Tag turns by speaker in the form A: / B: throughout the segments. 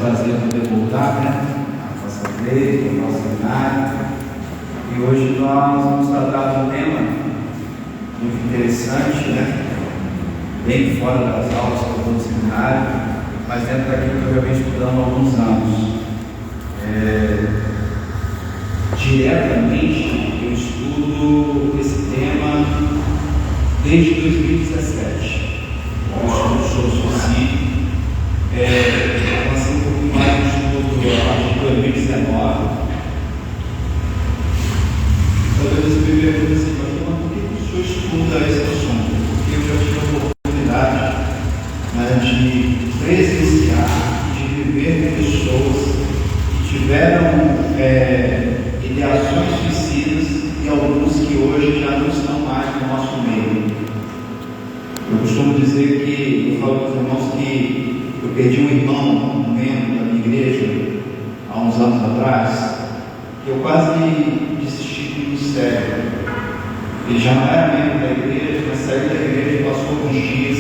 A: prazer poder voltar, né? A nossa igreja, o nosso seminário. E hoje nós vamos tratar de um tema muito interessante, né? Bem fora das aulas que eu dou no seminário, mas dentro daquilo que eu já venho estudando há alguns anos. Diretamente eu estudo esse tema desde 2017. Eu estudo sobre suicídio. Passei um pouquinho mais no estudo a partir de 2019. Talvez você me pergunte assim, mas por que o senhor estuda esse assunto? Porque eu já tive a oportunidade, né, de presenciar, de viver com pessoas que tiveram ideações suicidas e alguns que hoje já não estão mais no nosso meio. Eu costumo dizer que, eu falo para os irmãos que eu perdi um irmão, um membro da minha igreja, há uns anos atrás, que eu quase desisti do ministério. Ele já não era membro da igreja, mas saiu da igreja e passou alguns dias,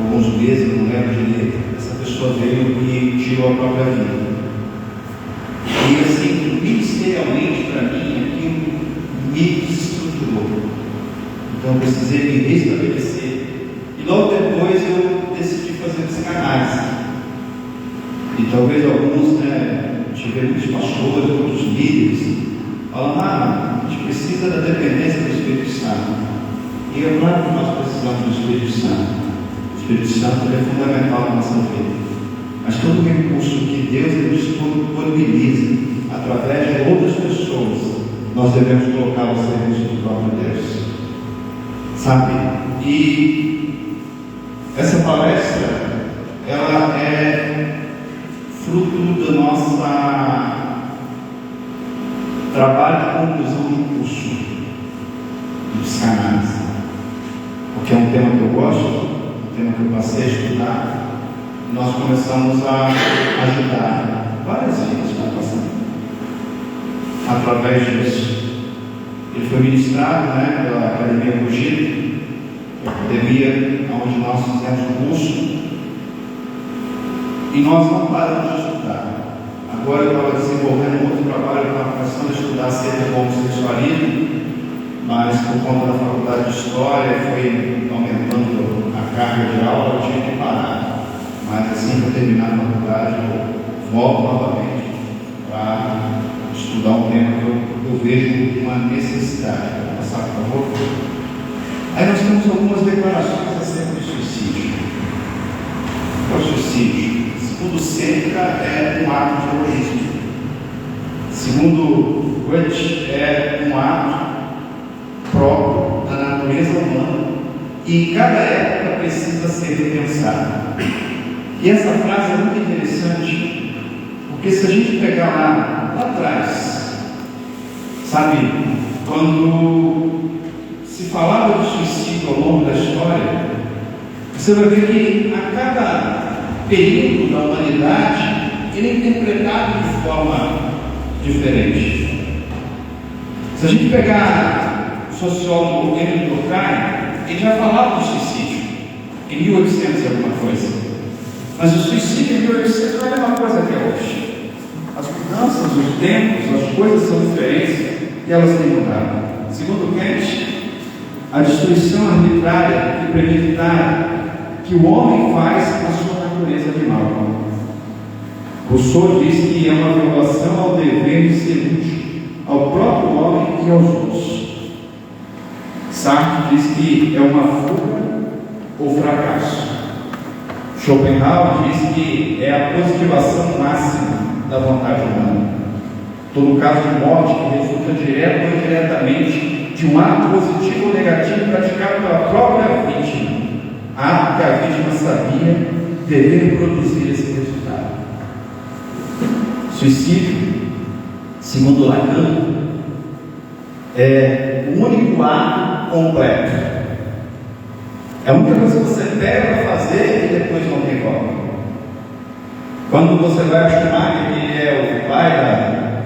A: alguns meses, eu não lembro direito. Essa pessoa veio e tirou a própria vida. E assim, ministerialmente, para mim, aquilo me desestruturou. Então eu precisei me restabelecer. E logo depois eu decidi fazer psicanálise. E talvez alguns, tivemos pastores, outros líderes, falam, a gente precisa da dependência do Espírito Santo. E é claro que nós precisamos do Espírito Santo. O Espírito Santo é fundamental na nossa vida. Mas todo o recurso que Deus disponibiliza através de outras pessoas, nós devemos colocar ao serviço do próprio Deus. Sabe? E essa palestra, ela é fruto do nosso trabalho de conclusão do curso de psicanálise, porque é um tema que eu gosto, um tema que eu passei a estudar. Nós começamos a ajudar várias vidas para passar através disso. Ele foi ministrado, pela Academia Cogito, a academia onde nós fizemos o curso, e nós não paramos de estudar. Agora eu estava desenvolvendo um outro trabalho, eu estava começando a estudar acerca do homossexualismo, mas por conta da faculdade de História foi aumentando a carga de aula, eu tinha que parar. Mas assim que eu terminar a faculdade, eu volto novamente para estudar um tema que eu vejo uma necessidade. Vou passar, por favor. Aí nós temos algumas declarações acerca do suicídio. O suicídio, segundo Sêneca, é um ato de egoísmo. Segundo Goethe, é um ato próprio da natureza humana e em cada época precisa ser repensado. E essa frase é muito interessante, porque se a gente pegar lá atrás, sabe, quando se falava de suicídio ao longo da história, você vai ver que a cada período da humanidade ele é interpretado de forma diferente. Se a gente pegar o sociólogo Emile Durkheim, ele já falava do suicídio em 1800 e alguma coisa. Mas o suicídio em 1800 não é uma coisa que é hoje. As mudanças, os tempos, as coisas são diferentes e elas têm mudado. Segundo Kant, a destruição arbitrária e premeditada que o homem faz na sua natureza animal. Rousseau diz que é uma violação ao dever de ser útil ao próprio homem e aos outros. Sartre diz que é uma fuga ou fracasso. Schopenhauer diz que é a positivação máxima da vontade humana. Todo caso de morte que resulta direto ou indiretamente de um ato positivo ou negativo praticado pela própria vítima, ato que a vítima sabia dever produzir esse resultado. Suicídio, segundo Lacan, é o único ato completo. É a única coisa que você pega para fazer e depois não tem como. Quando você vai a Schumacher, que é o pai da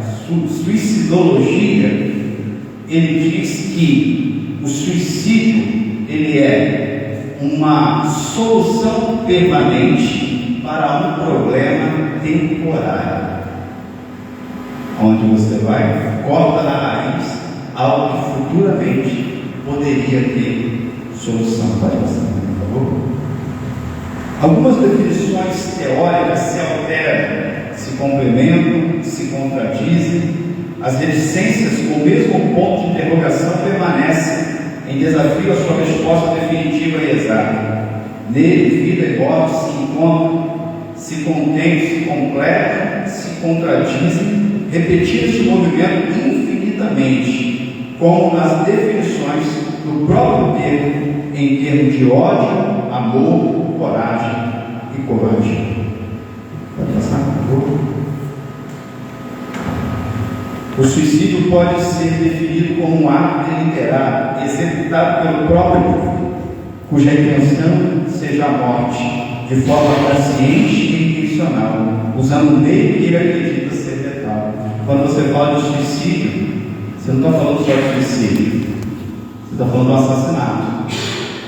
A: suicidologia, ele diz que o suicídio ele é uma solução permanente para um problema temporária, onde você vai, corta na raiz algo que futuramente poderia ter solução para isso, por favor? Algumas definições teóricas se alteram, se complementam, se contradizem. As reticências com o mesmo ponto de interrogação permanecem em desafio à sua resposta definitiva e exata. Nele, vida e morte se encontram, se contêm, se completam, se contradizem, repetindo esse movimento infinitamente, como nas definições do próprio termo, em termos de ódio, amor, coragem e covardia. Pode passar, por favor? O suicídio pode ser definido como um ato deliberado, executado pelo próprio indivíduo, cuja intenção seja a morte, de forma consciente e intencional, usando o meio que ele acredita ser letal. Quando você fala de suicídio, você não está falando só de suicídio, você está falando do assassinato.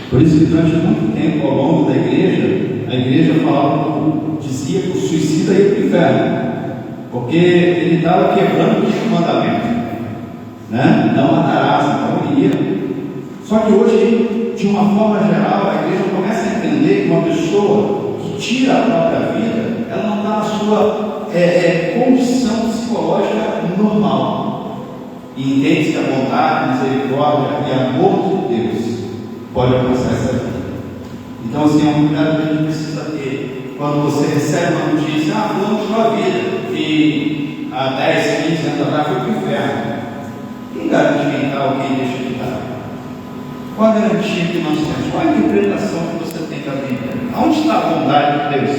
A: Por isso que durante muito tempo, ao longo da igreja, a igreja dizia que o suicida ia para o inferno, porque ele estava quebrando o mandamento, né? Não matarás, então ele ia. Só que hoje, de uma forma geral, a igreja começa a entender que uma pessoa que tira a própria vida, ela não está na sua condição psicológica normal, e entende que a bondade, a misericórdia e amor de Deus pode alcançar essa vida. Então, assim, é um cuidado que a gente precisa ter quando você recebe uma notícia: fulano tirou a vida, que há 10, 15 anos atrás foi para o inferno. Quem garante quem está ou quem deixa de estar? Qual a garantia que nós temos? Qual a interpretação que você tem da Bíblia? Onde está a bondade de Deus?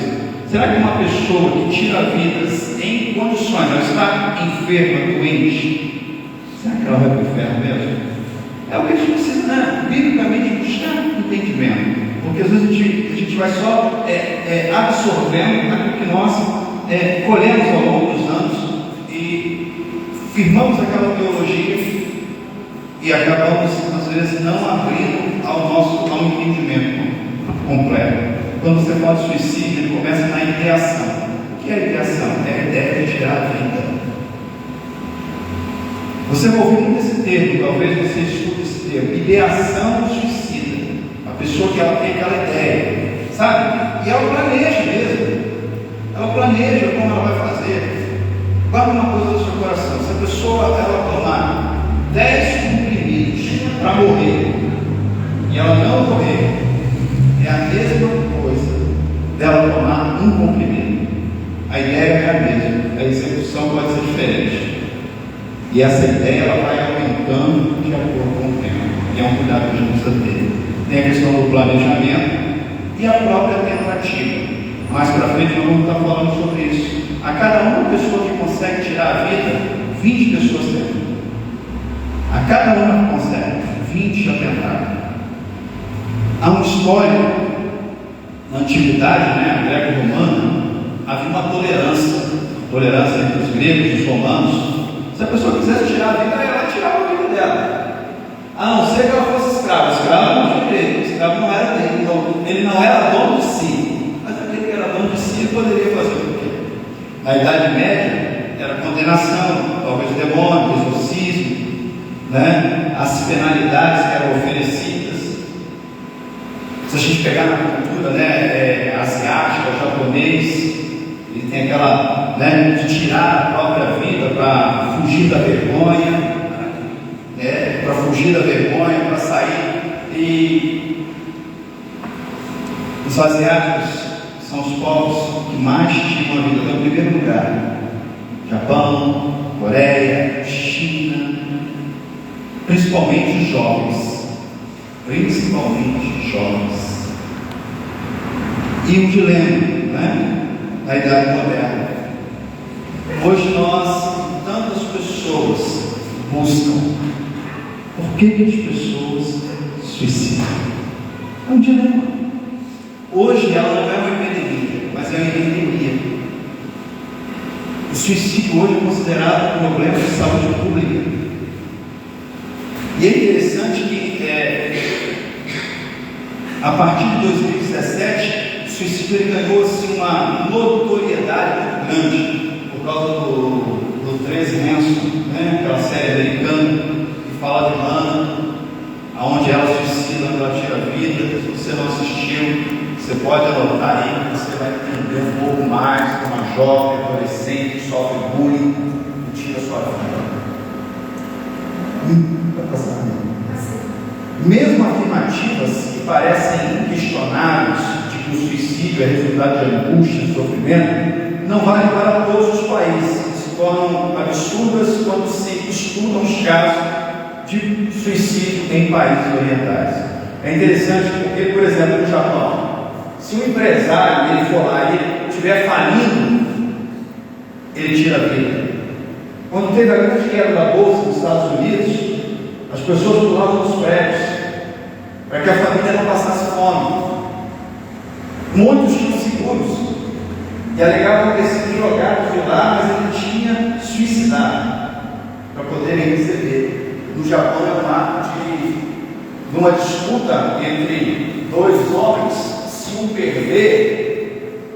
A: Será que uma pessoa que tira vidas em condições, ela está enferma, doente, será que ela vai para o inferno mesmo? É o que a gente precisa, né, biblicamente, buscar entendimento. Porque às vezes a gente vai só absorvendo aquilo que nós colhemos ao longo dos anos e firmamos aquela teologia e acabamos, às vezes, não abrindo ao entendimento completo. Quando você fala de suicídio, ele começa na ideação. O que é a ideação? É a ideia de tirar a vida. Você vai ouvir muito esse termo, talvez você estude esse termo: ideação do suicida. A pessoa que ela tem aquela ideia, sabe? E ela planeja mesmo. Ela planeja como ela vai fazer. Guarda uma coisa no seu coração: se a pessoa ela tomar 10 comprimidos para morrer e ela não morrer, é a mesma coisa dela tomar um comprimido. A ideia é a mesma, a execução pode ser diferente. E essa ideia ela vai aumentando de acordo com o tempo. E é um cuidado que a gente precisa ter. Tem a questão do planejamento e a própria tentativa. Mais para frente nós vamos estar falando sobre isso. A cada uma pessoa que consegue tirar a vida, 20 pessoas tentam. A cada uma que consegue, 20 já tentaram. Há uma história, na antiguidade, né, a greco-romana, havia uma tolerância entre os gregos e os romanos. Se a pessoa quisesse tirar a vida, ela tirava a vida dela. A não ser que ela fosse escrava. Escravo não tinha direito, o escravo não era dele, então ele não era dono de si. Mas aquele que era dono de si, ele poderia fazer o quê? Na Idade Média, era condenação, talvez demônio, exorcismo, né? As penalidades que eram oferecidas. Se a gente pegar na cultura, né, asiática, japonês, ele tem aquela, né, de tirar a própria vida para fugir da vergonha, para fugir da vergonha, para sair. E os asiáticos são os povos que mais tinham a vida. No primeiro lugar, Japão, Coreia, China, principalmente os jovens. E um dilema, né, da idade moderna. Hoje nós, tantas pessoas buscam. Por que as pessoas suicidam? É um dilema. Hoje ela não é uma epidemia, mas é uma endemia. O suicídio hoje é considerado um problema de saúde pública. E é interessante que a partir de 2017 o suicídio ganhou assim, uma notoriedade muito causa do 13 Manson, né? Aquela série americana que fala de Hannah, aonde ela suicida, onde ela tira a vida. Se você não assistiu, você pode anotar aí, você vai entender um pouco mais como uma jovem, adolescente que sofre bullying e tira sua vida. Mesmo afirmativas que parecem inquestionáveis de que o suicídio é resultado de angústia e sofrimento, não valem para todos os países, que se tornam absurdas quando se estudam os casos de suicídio em países orientais. É interessante porque, por exemplo, no Japão, se um empresário ele for lá e ele estiver falindo, ele tira a vida. Quando teve a grande queda da bolsa nos Estados Unidos, as pessoas pulavam dos prédios para que a família não passasse fome. Muitos tinham seguros e alegavam ter sido jogados de lá, mas ele tinha suicidado para poderem receber. No Japão é um ato de uma disputa entre dois homens. Se um perder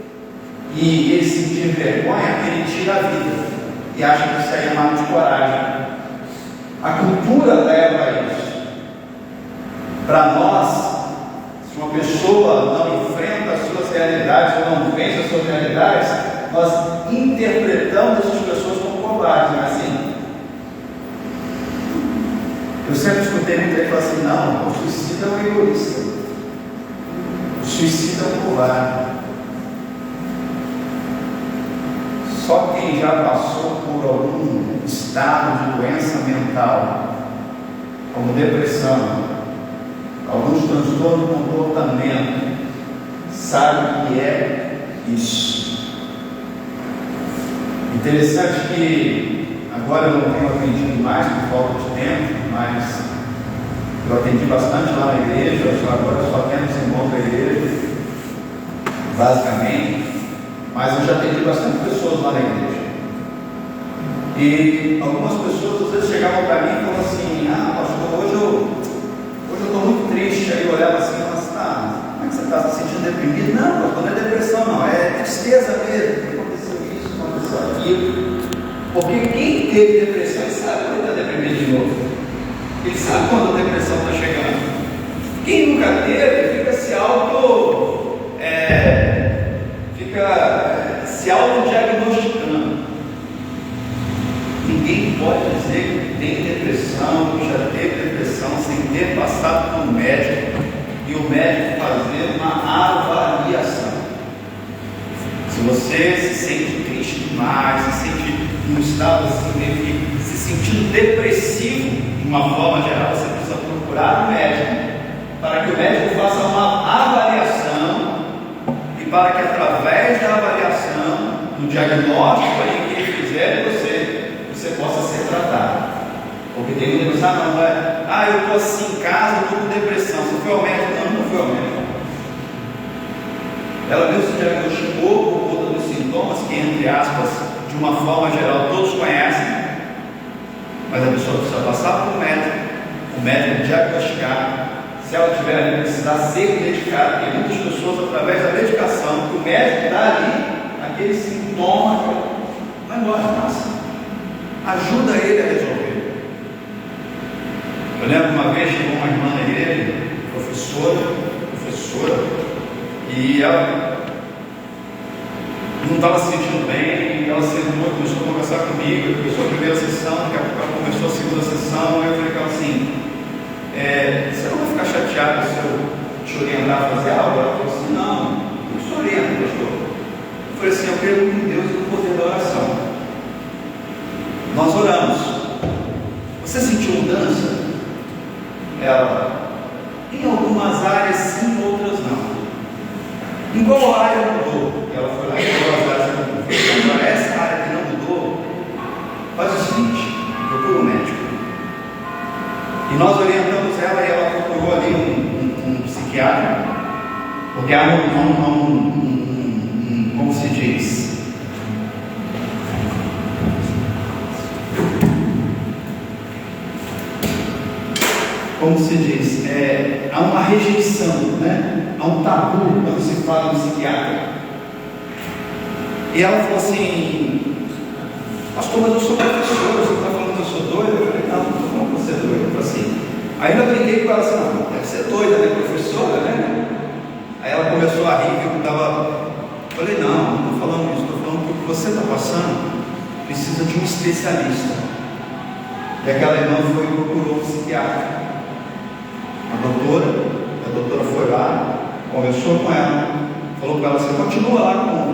A: e ele sentir vergonha, ele tira a vida e acha que isso aí é um ato de coragem. A cultura leva a isso. Para nós, se uma pessoa não enfrenta as suas realidades ou não vence as suas realidades, nós interpretamos essas pessoas como covardes, não é assim? Eu sempre escutei muita gente falar assim: não, o suicida é um egoísta, o suicida é um covarde. Só quem já passou por algum estado de doença mental, como depressão, alguns transtornos do comportamento, sabe o que é isso. Interessante que agora eu não tenho atendido mais por falta de tempo, mas eu atendi bastante lá na igreja. Agora só temos irmãos da igreja, basicamente, mas eu já atendi bastante pessoas lá na igreja. E algumas pessoas às vezes chegavam para mim e falavam assim: ah, pastor, hoje eu estou muito triste. Aí eu olhava assim e falava assim: tá, como é que você está se sentindo deprimido? Não, pastor, não é depressão, não, é tristeza mesmo. Aconteceu isso, aconteceu aquilo. Porque quem teve depressão, ele sabe quando está deprimido de novo. Ele sabe quando a depressão está chegando. Quem nunca teve, fica se autodiagnosticando. Ninguém pode dizer que tem depressão, que já teve depressão, sem ter passado por um médico e o médico fazer uma avaliação. Se você se sente triste demais, se sente num estado assim, meio que se sentindo depressivo de uma forma geral, você precisa procurar um médico, para que o médico faça uma avaliação e para que através da avaliação, do diagnóstico aí que ele fizer você possa ser tratado. Porque tem muita gente que não é, eu estou assim em casa, eu estou com depressão. Você foi ao médico? Não foi ao médico. Ela mesmo se diagnosticou por conta dos sintomas que, entre aspas, de uma forma geral todos conhecem, mas a pessoa precisa passar por o médico diagnosticar. Se ela tiver ali, precisar ser medicada, porque muitas pessoas, através da medicação que o médico dá ali, aquele sintoma, vai embora, passa. Ajuda ele a resolver. Eu lembro uma vez, chegou uma irmã na igreja, professora, e ela não estava se sentindo bem, ela sentou e começou a conversar comigo. Começou a primeira sessão, daqui a pouco ela começou a segunda sessão, eu falei com ela assim: você não vai ficar chateado se eu te orientar a fazer algo? Ela falou assim: não, eu te oriento, pastor. Eu falei assim: eu creio em Deus e no poder da oração. Nós oramos. Você sentiu mudança? Ela: em algumas áreas sim, em outras não. Em qual área mudou? Ela foi lá e falou as áreas que mudou. Agora, essa área que não mudou, faz o seguinte: procura um médico. E nós orientamos ela e ela procurou ali um psiquiatra, porque há como se diz? Como se diz? Há uma rejeição, né? Há um tabu quando se fala em psiquiatra. E ela falou assim: Pastor, mas eu sou professor, você está falando que eu sou doido? Eu falei, não, não estou falando que você é doido. Eu falei assim. Aí eu brinquei com ela assim, não, deve ser doida, né, professora, né? Aí ela começou a rir, que eu estava. Falei, não estou falando isso, estou falando que o que você está passando precisa de um especialista. E aquela irmã foi e procurou um psiquiatra. A doutora foi lá, conversou com ela, falou para ela, você continua lá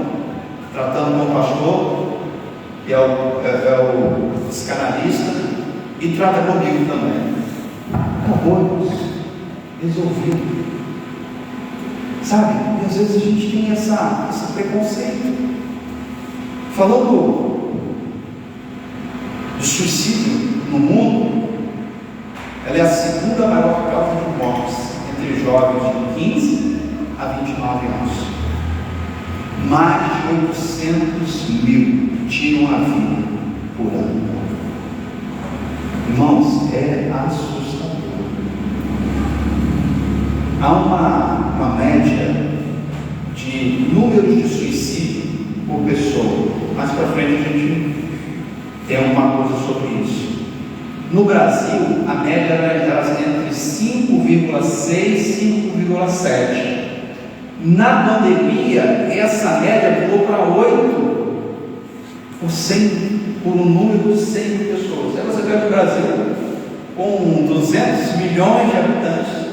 A: tratando com o pastor, que é o psicanalista, e trata comigo também. Acabou, resolvido. Sabe, e às vezes a gente tem esse preconceito. Falando de suicídio no mundo, ela é a segunda maior causa de mortes entre jovens de 15 a 29 anos. Mais de 800 mil tiram a vida por ano. Irmãos, é assustador. Há uma média de números de suicídio por pessoa. Mais para frente a gente tem alguma coisa sobre isso. No Brasil, a média era entre 5,6 e 5,7. Na pandemia, essa média pulou para 8 por um número de 100 mil pessoas. Aí você pega o Brasil com 200 milhões de habitantes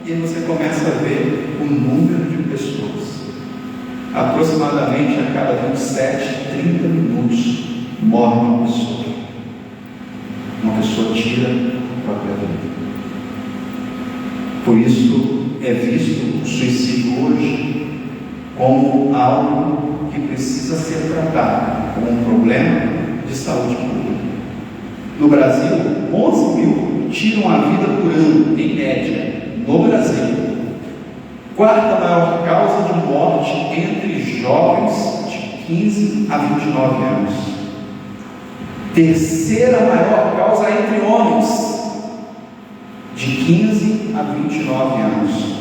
A: e aí você começa a ver o número de pessoas. Aproximadamente a cada 27, 30 minutos morre uma pessoa. Uma pessoa tira a própria vida. Por isso é visto o suicídio hoje como algo que precisa ser tratado como um problema de saúde pública. No Brasil, 11 mil tiram a vida por ano, em média, no Brasil. Quarta maior causa de morte entre jovens de 15 a 29 anos. Terceira maior causa entre homens de 15 a 29 anos.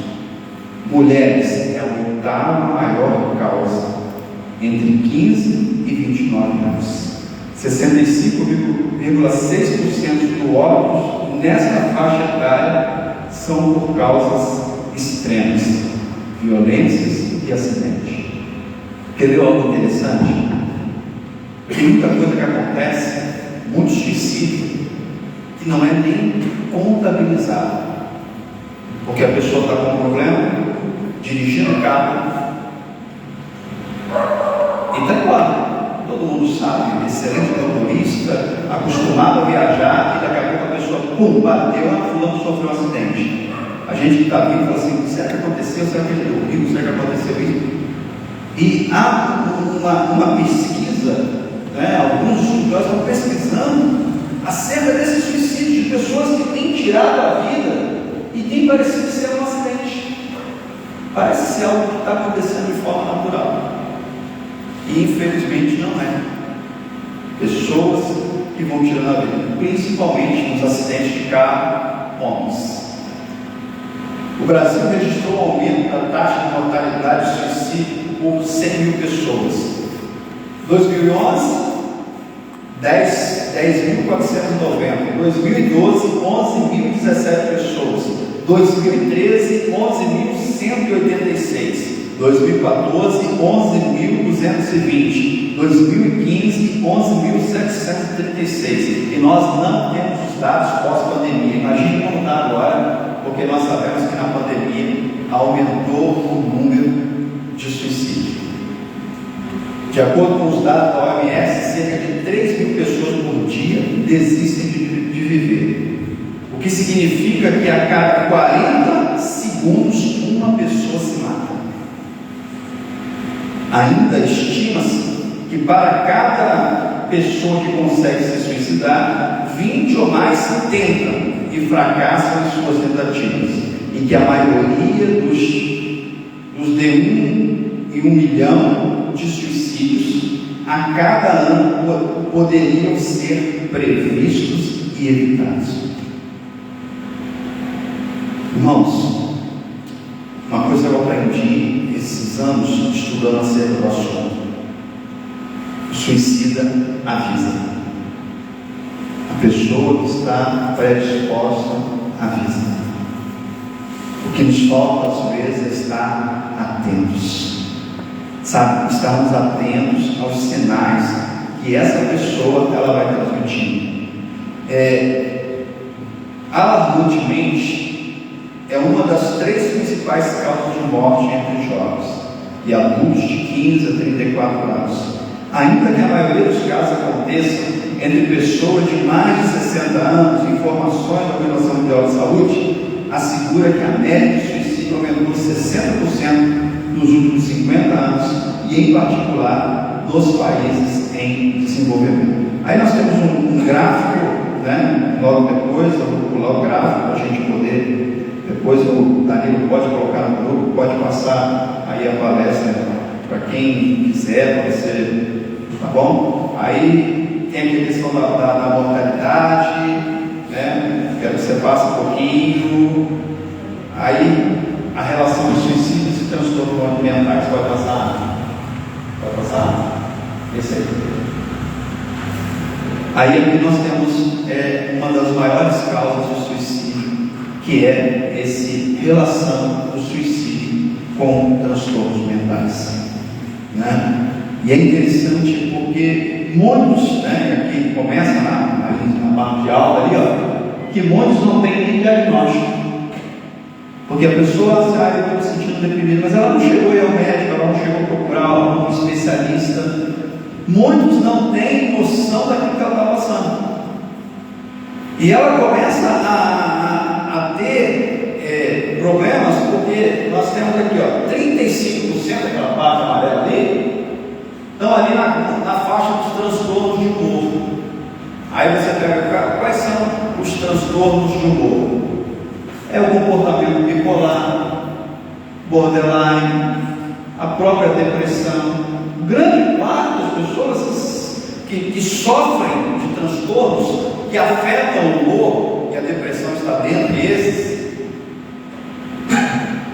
A: Mulheres é a oitava maior causa entre 15 e 29 anos. 65,6% do óbitos nessa faixa etária são por causas extremas, violências e acidentes. Quer ver algo interessante? Tem muita coisa que acontece, muito suicídio, que não é nem contabilizado, porque a pessoa está com um problema, dirigindo o carro, e está claro, todo mundo sabe, excelente motorista, acostumado a viajar, e daqui a pouco a pessoa, pum, bateu, fulano sofreu um acidente. A gente que está vindo fala assim, será que aconteceu? Será que ele dormiu? Será que aconteceu isso? E há uma pesquisa, alguns estudos estão pesquisando acerca desse suicídio de pessoas que têm tirado a vida e tem parecido ser um acidente. Parece ser algo que está acontecendo de forma natural. E infelizmente não é. Pessoas que vão tirando a vida, principalmente nos acidentes de carro, homens. O Brasil registrou um aumento da taxa de mortalidade de suicídio por 100 mil pessoas. 2011, 10.490. 2012, 11.017 pessoas. 2013, 11.186. 2014, 11.220. 2015, 11.736. E nós não temos os dados pós-pandemia. Imagine como está agora, porque nós sabemos que na pandemia aumentou o número de suicídio. De acordo com os dados da OMS, cerca de 3 mil pessoas por dia desistem de viver. O que significa que a cada 40 segundos uma pessoa se mata. Ainda estima-se que para cada pessoa que consegue se suicidar, 20 ou mais tentam e fracassam em suas tentativas, e que a maioria dos de 1 milhão de suicídios a cada ano poderiam ser previstos e evitados. Irmãos, uma coisa eu aprendi esses anos estudando acerca do assunto. O suicida avisa. A pessoa que está predisposta avisa. O que nos falta às vezes é estar atentos, sabe? Estarmos atentos aos sinais que essa pessoa ela vai transmitindo. Alarmantemente, é uma das 3 principais causas de morte entre jovens e adultos de 15 a 34 anos. Ainda que a maioria dos casos aconteçam entre pessoas de mais de 60 anos, informações da Organização Mundial de Saúde assegura que a média de suicídio aumentou 60% nos últimos 50 anos, e em particular nos países em desenvolvimento. Aí nós temos um gráfico, né? Logo depois eu vou pular o gráfico para a gente poder, depois o Danilo pode colocar no grupo, pode passar aí a palestra para quem quiser, pode ser, tá bom? Aí tem aqui a questão da mortalidade, né? Quero que você passe um pouquinho. Aí a relação de suicídio e transtornos mentais. Pode passar? Pode passar? Esse aí. Aí aqui nós temos uma das maiores causas do suicídio, que é essa relação do suicídio com transtornos mentais, né? E é interessante porque muitos, né, aqui começa na parte de aula ali, ó, que muitos não têm nem diagnóstico, porque a pessoa sabe, eu estou me sentindo deprimido, mas ela não chegou a ir ao médico, ela não chegou a procurar um especialista. Muitos não têm noção daquilo que ela está passando, e ela começa a ter problemas, porque nós temos aqui, ó, 35% daquela parte amarela ali, estão ali na faixa dos transtornos de humor. Aí você pega, quais são os transtornos de humor? É o comportamento bipolar, borderline, a própria depressão. Grande parte das pessoas que sofrem de transtornos que afetam o humor, e a depressão está dentro desses,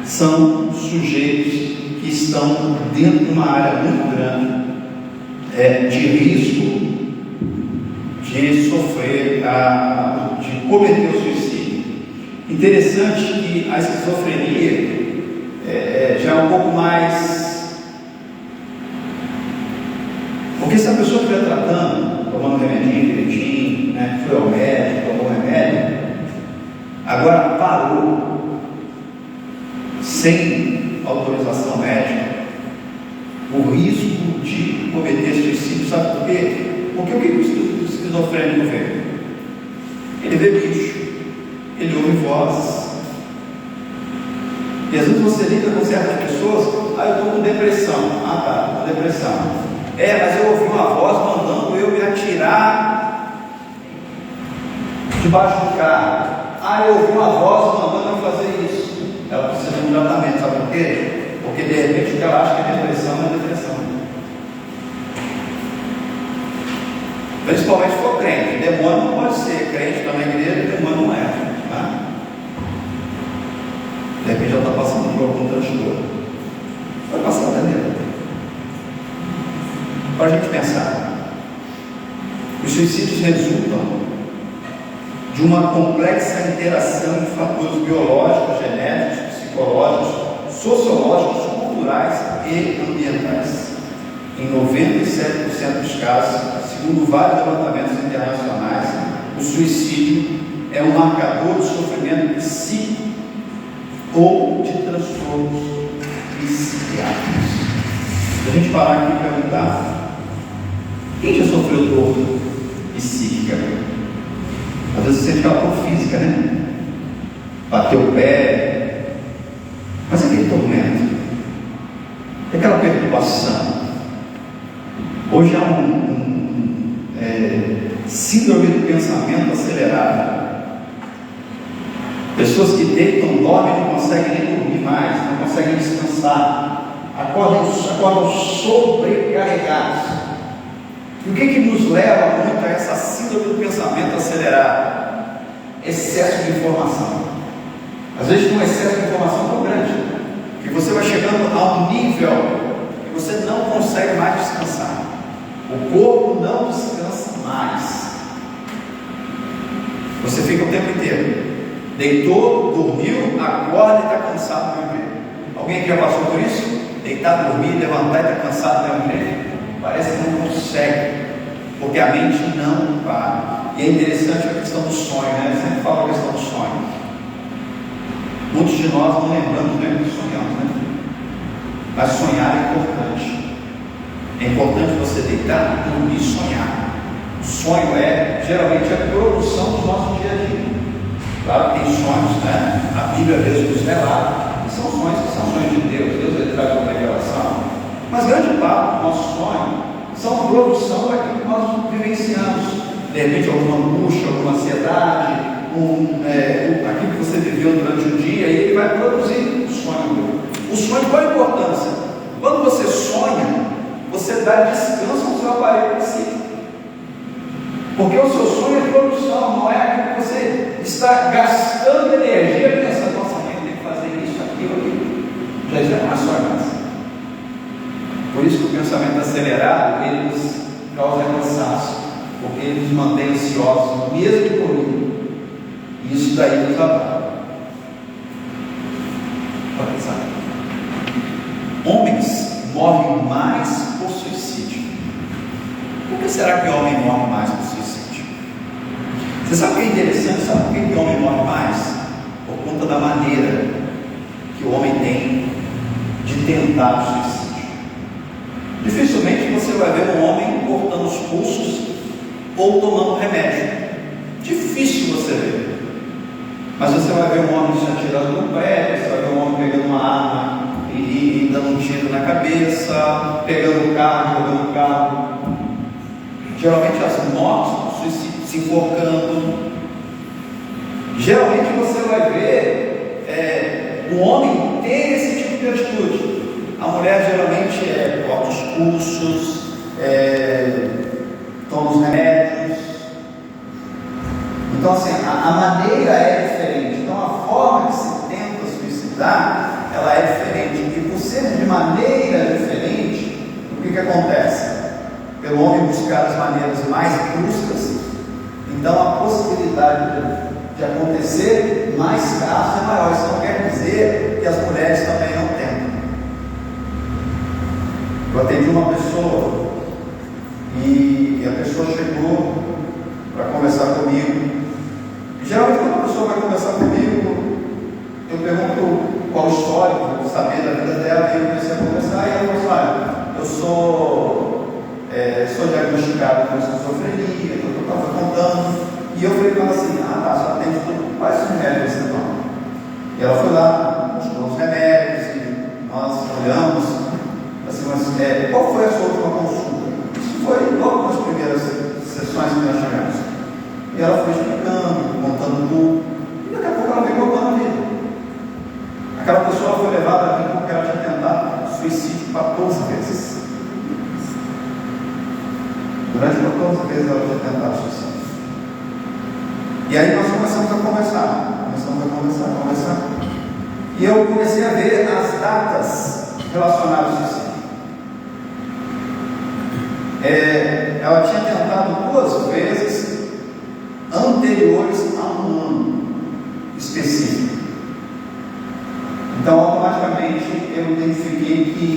A: são sujeitos que estão dentro de uma área muito grande de risco de sofrer, de cometer o suicídio. Interessante que a esquizofrenia já é um pouco mais. Porque se a pessoa estiver tratando, tomando remedinho direitinho, né, foi ao médico, tomou remédio, agora parou, sem autorização médica, o risco de cometer suicídio, sabe por quê? Porque o que o esquizofrênico vê? Ele vê bicho, ele ouve vozes. E às vezes você lida com certas pessoas, eu estou com depressão. Tá, com depressão. Mas eu ouvi uma voz mandando eu me atirar debaixo do carro. Eu ouvi uma voz mandando eu fazer isso. Ela precisa de um tratamento, sabe por quê? Porque de repente o que ela acha que é depressão não é depressão. Principalmente se for crente. Demônio não pode ser crente também na igreja, demônio não é. Tá? De repente ela está passando por algum transtorno. Vai passar dentro. Para a gente pensar, os suicídios resultam de uma complexa interação de fatores biológicos, genéticos, psicológicos, sociológicos, culturais e ambientais. Em 97% dos casos, segundo vários levantamentos internacionais, o suicídio é um marcador de sofrimento psíquico ou de transtornos psiquiátricos. Se a gente parar aqui e perguntar, quem já sofreu dor psíquica? Às vezes você sente aquela dor física, né? Bateu o pé, mas aquele tormento, aquela perturbação. Hoje há síndrome do pensamento acelerado. Pessoas que deitam, dormem, não conseguem nem dormir mais, não conseguem descansar, acordam sobrecarregados. E o que nos leva muito a essa síndrome do pensamento acelerado? Excesso de informação. Às vezes um excesso de informação tão grande que você vai chegando a um nível que você não consegue mais descansar.
B: O corpo não descansa mais. Você fica o tempo inteiro. Deitou, dormiu, acorda e está cansado do mesmo jeito. Alguém que já passou por isso? Deitar, dormir, levantar e está cansado do mesmo jeito? Parece que não consegue, porque a mente não para. E é interessante a questão do sonho, né? Eu sempre falo a questão do sonho. Muitos de nós não lembramos mesmo que sonhamos, né? Mas sonhar é importante. É importante você deitar, dormir e sonhar. O sonho geralmente a produção do nosso dia a dia. Claro que tem sonhos, né? A Bíblia mesmo nos relata, que são sonhos de Deus. Deus ele traz uma revelação. Mas grande parte do nosso sonho são produção daquilo que nós vivenciamos. De repente alguma angústia, alguma ansiedade, aquilo que você viveu durante o dia, e ele vai produzir o sonho. O sonho, qual a importância? Quando você sonha, você dá descanso ao seu aparelho psíquico. Porque o seu sonho é produção, não é aquilo que você está gastando energia pensando, nossa, eu tenho que fazer isso, aquilo. Já isso não é sonho. Por isso que o pensamento acelerado, ele nos causa cansaço, porque ele nos mantém ansiosos, mesmo por mim. E isso daí nos abala. Pode pensar. Homens morrem mais por suicídio. Por que será que o homem morre mais por suicídio? Você sabe o que é interessante? Sabe por que o homem morre mais? Por conta da maneira que o homem tem de tentar o suicídio. Dificilmente você vai ver um homem cortando os pulsos ou tomando remédio. Difícil você ver. Mas você vai ver um homem se atirando no pé, você vai ver um homem pegando uma arma e dando um tiro na cabeça, pegando o carro, jogando o carro. Geralmente as mortes, suicídio, se enforcando. Geralmente você vai ver um homem ter esse tipo de atitude. A mulher geralmente corta os pulsos, toma os remédios. Então assim, a maneira é diferente. Então a forma que se tenta suicidar, ela é diferente. E por ser de maneira diferente, o que acontece? Pelo homem buscar as maneiras mais bruscas, então a possibilidade de acontecer mais casos é maior. Isso não quer dizer que as mulheres também não tentam. Eu atendi uma pessoa e a pessoa chegou para conversar comigo. E geralmente quando a pessoa vai conversar comigo, eu pergunto qual o histórico, saber da vida dela, e eu comecei a conversar, e ela falou assim, olha, eu sou diagnosticado com esquizofrenia, eu estava contando, e eu falei para ela assim, tá, só atende tudo, quais remédios você toma? E ela foi lá, mostrou os remédios, e nós olhamos, assim, mas qual foi a sua última consulta? Isso foi logo nas primeiras sessões que nós chegamos. E ela foi explicando, contando tudo, e daqui a pouco ela veio contando a vida. Aquela pessoa foi levada a mim porque ela tinha tentado suicídio 14 vezes. Durante 14 vezes ela tinha tentado suicídio. E aí nós começamos a conversar. E eu comecei a ver as datas relacionadas ao suicídio. Ela tinha tentado 2 vezes anteriores a um ano específico. Então automaticamente eu identifiquei que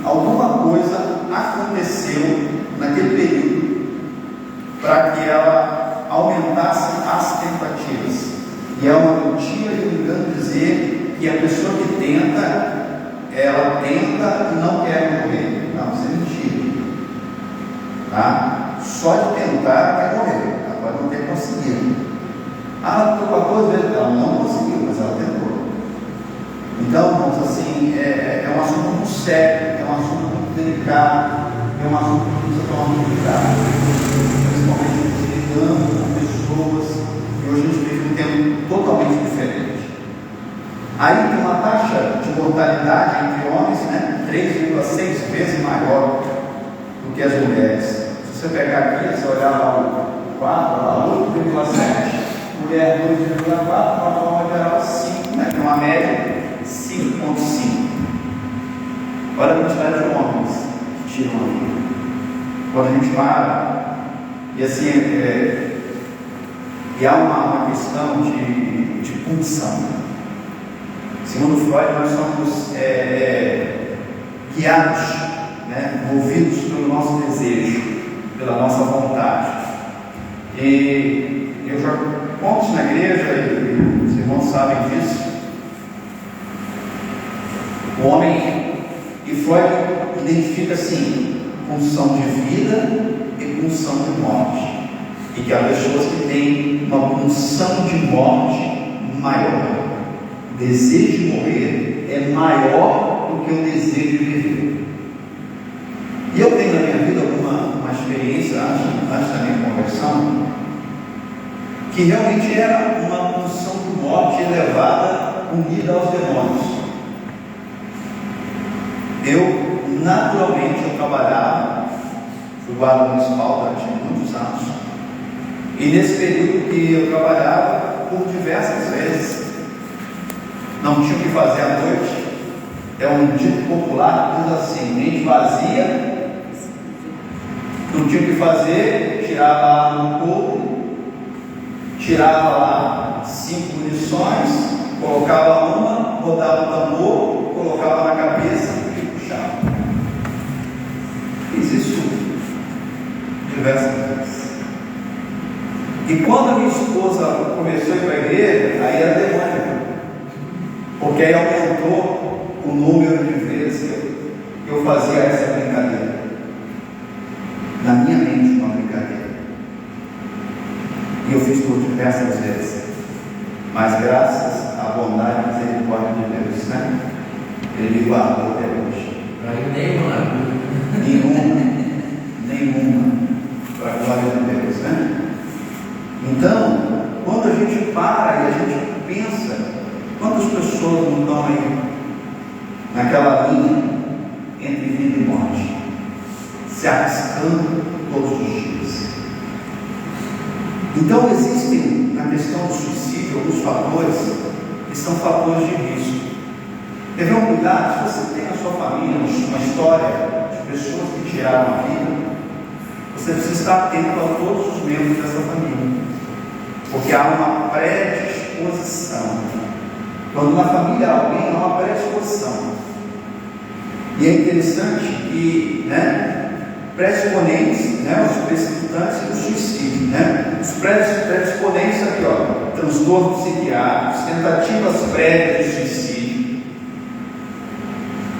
B: alguma coisa aconteceu naquele período para que ela aumentasse as tentativas. E é uma mentira de me engano dizer que a pessoa que tenta, ela tenta e não quer morrer. Não, isso é mentira. Tá? Só de tentar quer morrer, ela pode não ter conseguido. Ela tentou 14 vezes, ela não conseguiu, mas ela tentou. Então, vamos assim, é um assunto muito sério, é um assunto muito delicado, é um assunto que precisa tomar muito cuidado, principalmente lidando com pessoas, e hoje a gente vive um tempo totalmente diferente. Aí tem uma taxa de mortalidade entre homens, né, 3,6 vezes maior do que as mulheres. Se você pegar aqui, você olhar lá o 4, lá 8,7, mulher 2,4, uma forma geral 5, né, que é uma média 5,5. Olha a quantidade de homens que tiram a vida. quando a gente para, e assim, e há uma questão de pulsão. Segundo Freud, nós somos guiados, né, movidos pelo nosso desejo, pela nossa vontade. E eu já conto isso na igreja, e os irmãos sabem disso. O homem, e Freud identifica assim, pulsão de vida e pulsão de morte, e que há pessoas que têm uma pulsão de morte maior. O desejo de morrer é maior do que o desejo de viver. E eu tenho na minha vida uma experiência antes da minha conversão, que realmente era uma pulsão de morte elevada, unida aos demônios. Naturalmente, eu trabalhava, fui guarda municipal durante muitos anos, e nesse período que eu trabalhava, por diversas vezes, não tinha o que fazer à noite. É um dito popular que diz assim: mente vazia, não tinha o que fazer, tirava lá no corpo, tirava lá 5 munições, colocava uma, rodava o tambor, colocava na cabeça e puxava. Fiz isso diversas vezes. E quando a minha esposa começou a ir para a igreja, aí era demônio, porque aí aumentou o número de vezes que eu fazia essa brincadeira. Na minha mente, uma brincadeira. E eu fiz por diversas vezes. Mas graças à bondade e misericórdia de Deus, né? Ele me guardou até hoje. Nenhuma. Para a glória de Deus, né? Então, quando a gente para e a gente pensa, quantas pessoas não estão aí naquela linha entre vida e morte, se arriscando todos os dias? Então, existem na questão do suicídio alguns fatores que são fatores de risco. Deve um cuidado. Se você tem na sua família uma história de pessoas que tiraram a vida, você precisa estar atento a todos os membros dessa família, porque há uma predisposição. Quando na família há alguém, há uma predisposição. E é interessante que, predisponentes, os precipitantes do suicídio, os predisponentes aqui, transtornos psiquiátricos, tentativas prévias de suicídio.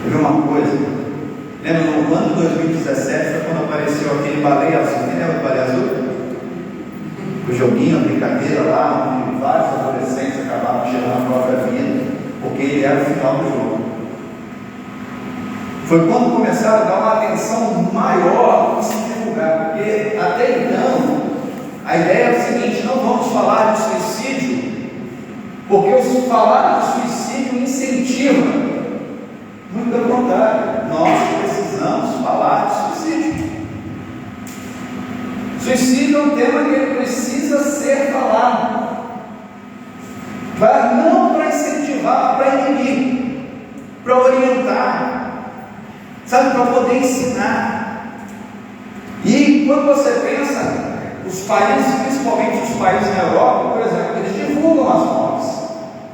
B: Eu vi uma coisa. Lembra no ano de 2017, foi quando apareceu aquele baleia azul? Quem lembra do baleia azul? O joguinho, a brincadeira lá, onde vários adolescentes acabaram tirando a própria vida, porque ele era o final do jogo. Foi quando começaram a dar uma atenção maior para se divulgar, porque até então a ideia é o seguinte: não vamos falar de suicídio, porque o falar de suicídio incentiva. Muito pelo contrário, nós precisamos falar de suicídio. Suicídio é um tema que ele precisa ser falado, não para incentivar, para inibir, para orientar, sabe, para poder ensinar. E quando você pensa, os países, principalmente os países na Europa, por exemplo, eles divulgam as mortes.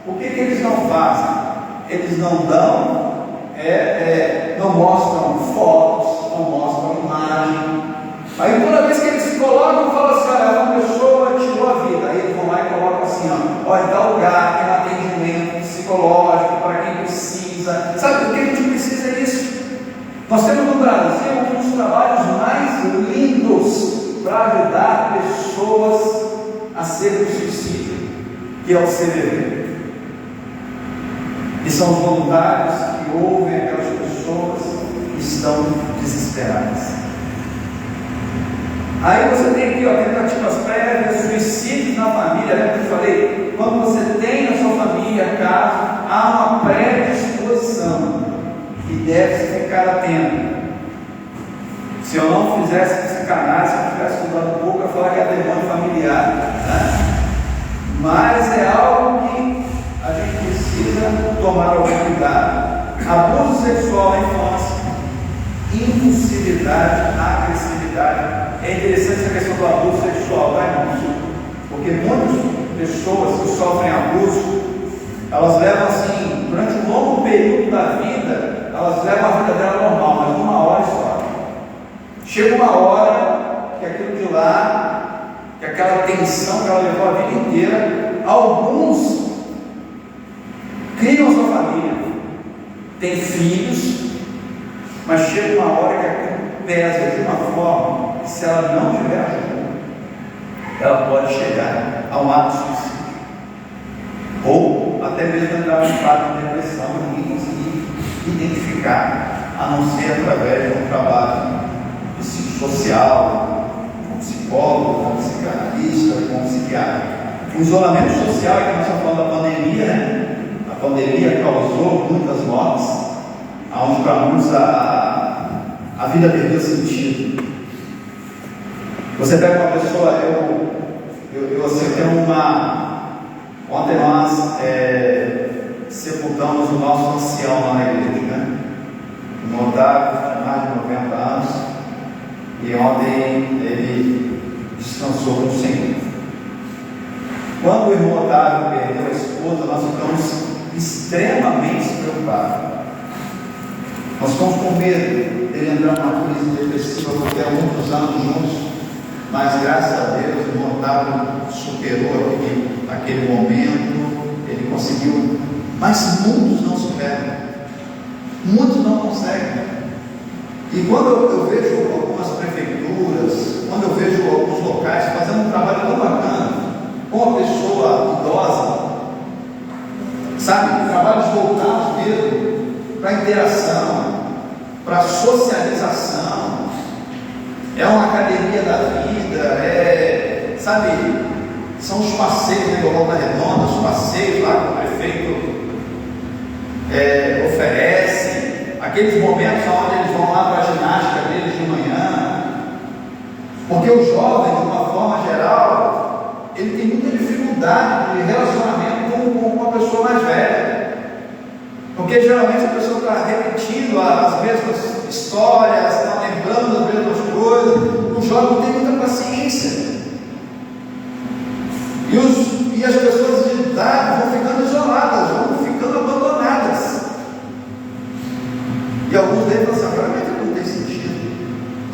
B: O que eles não fazem? Eles não dão, não mostram fotos, não mostram imagem. Aí toda vez que eles se colocam, falam assim: olha, uma pessoa tirou a vida. Aí eles vão lá e colocam assim: olha, em tal lugar tem um atendimento psicológico para quem precisa. Sabe o que a gente precisa disso? Nós temos no Brasil um dos trabalhos mais lindos para ajudar pessoas a serem do suicídio, que é o CVV. E são os voluntários que ouvem aquelas pessoas que estão desesperadas. Aí você tem aqui, tentativas prévias, suicídio na família. Lembra que eu falei? Quando você tem na sua família caso, há uma predisposição e deve ficar atento. Se eu não fizesse psicanálise, se eu tivesse estudado um pouco, eu ia falar que é demônio familiar, mas é algo que a gente precisa tomar algum cuidado. Abuso sexual na infância, impulsividade, agressividade. necessidade. É interessante essa questão do abuso sexual, tá, irmãos? Porque muitas pessoas que sofrem abuso, elas levam assim, durante um longo período da vida, elas levam a vida dela normal, mas uma hora só. Chega uma hora que aquilo de lá, que aquela tensão que ela levou a vida inteira, alguns criam sua família, têm filhos, mas chega uma hora que aquilo pesa de uma forma que, se ela não tiver ajuda, ela pode chegar a um ato de suicídio, ou até mesmo entrar em estado de depressão e ninguém conseguir identificar, a não ser através de um trabalho psicossocial, com psicólogo, com psicanalista, com psiquiatra. O isolamento social, que nós estamos falando da pandemia, né? A pandemia causou muitas mortes, onde para muitos a vida perdeu sentido. Você pega uma pessoa, eu tenho uma. Ontem nós sepultamos o nosso ancião lá na igreja, né? Um Otávio, tinha mais de 90 anos, e ontem ele descansou com o Senhor. Quando o irmão Otávio perdeu a esposa, nós ficamos extremamente preocupados. Nós ficamos com medo dele entrar numa crise depressiva, porque há muitos anos juntos, mas graças a Deus o irmão Otávio superou aquele momento, ele conseguiu, mas muitos não superam, muitos não conseguem. E quando eu vejo algumas prefeituras, quando eu vejo alguns locais fazendo um trabalho tão bacana com a pessoa idosa, sabe, trabalhos voltados mesmo para interação, para socialização, é uma academia da vida, sabe, são os passeios na Volta Redonda, os passeios lá que o prefeito oferece, aqueles momentos onde eles vão lá para a ginástica deles de manhã, porque o jovem, de uma forma geral, ele tem muita dificuldade de relacionamento com uma pessoa mais velha, porque geralmente a pessoa está repetindo as mesmas histórias, está lembrando as mesmas coisas. O jovem não tem muita paciência, e as pessoas de idade vão ficando isoladas, vão ficando abandonadas, e alguns deles falam assim: agora não tem sentido,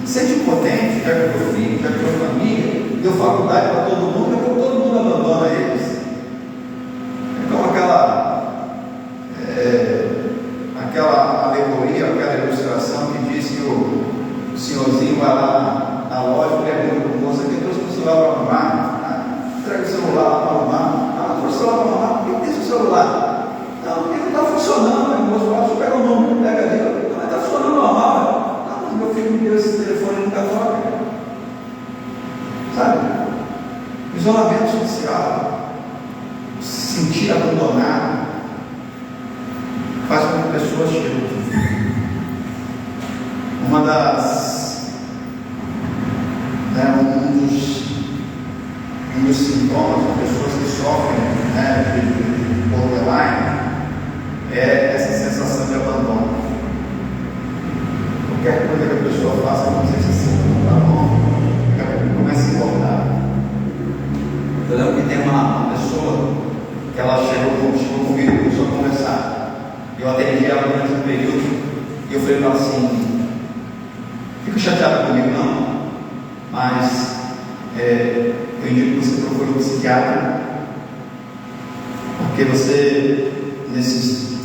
B: sente impotente, já que eu filho, já que eu família, deu faculdade para todo mundo, porque todo mundo abandona eles. É como aquela alegoria, aquela ilustração que diz que o senhorzinho vai lá na loja e pergunta para o moço: aqui trouxe o celular para arrumar? Entrega o celular lá para arrumar. Trouxe o celular para arrumar. Por que tem o celular? Não, porque não está funcionando. O moço fala: pega o nome, pega ali. Não, está funcionando normal. Não, mas meu filho me deu esse telefone e nunca toca. Sabe? Isolamento social, se sentir abandonado, faz com que pessoas chegam. Um dos sintomas de pessoas que sofrem, de borderline é essa sensação de abandono. Qualquer coisa que a pessoa faça, não sei se está bom, começa a incomodar. Eu lembro que tem uma pessoa que ela chegou comigo, começou a conversar. Eu atendi ela durante um período e eu falei para ela assim: fica chateada comigo não, mas eu indico que você procure um psiquiatra, porque você, nesse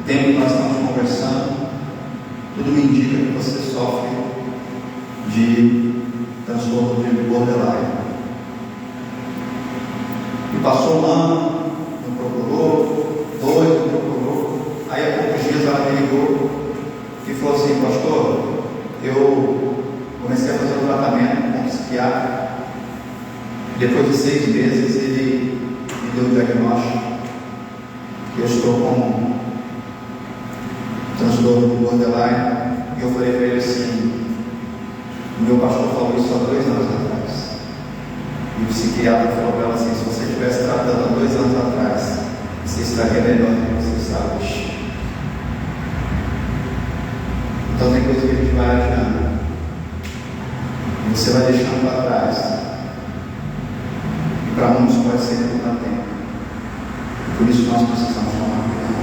B: tempo que nós estamos conversando, tudo me indica que você sofre de transtorno de borderline. E passou um ano, me procurou, 2 me procurou. Aí há poucos dias ela me ligou e falou assim: pastor, eu comecei a fazer um tratamento com um psiquiatra. Depois de 6 meses ele me deu o diagnóstico que eu estou com transtorno de borderline. E eu falei para ele assim: o meu pastor falou isso há 2 anos atrás. E o psiquiatra falou para ela assim: se você estivesse tratando há 2 anos atrás, você estaria melhor do que você está hoje. Então tem coisa que a gente vai adiando.
A: você vai deixando para trás. E para muitos pode ser que não tempo. Por isso nós precisamos tomar cuidado.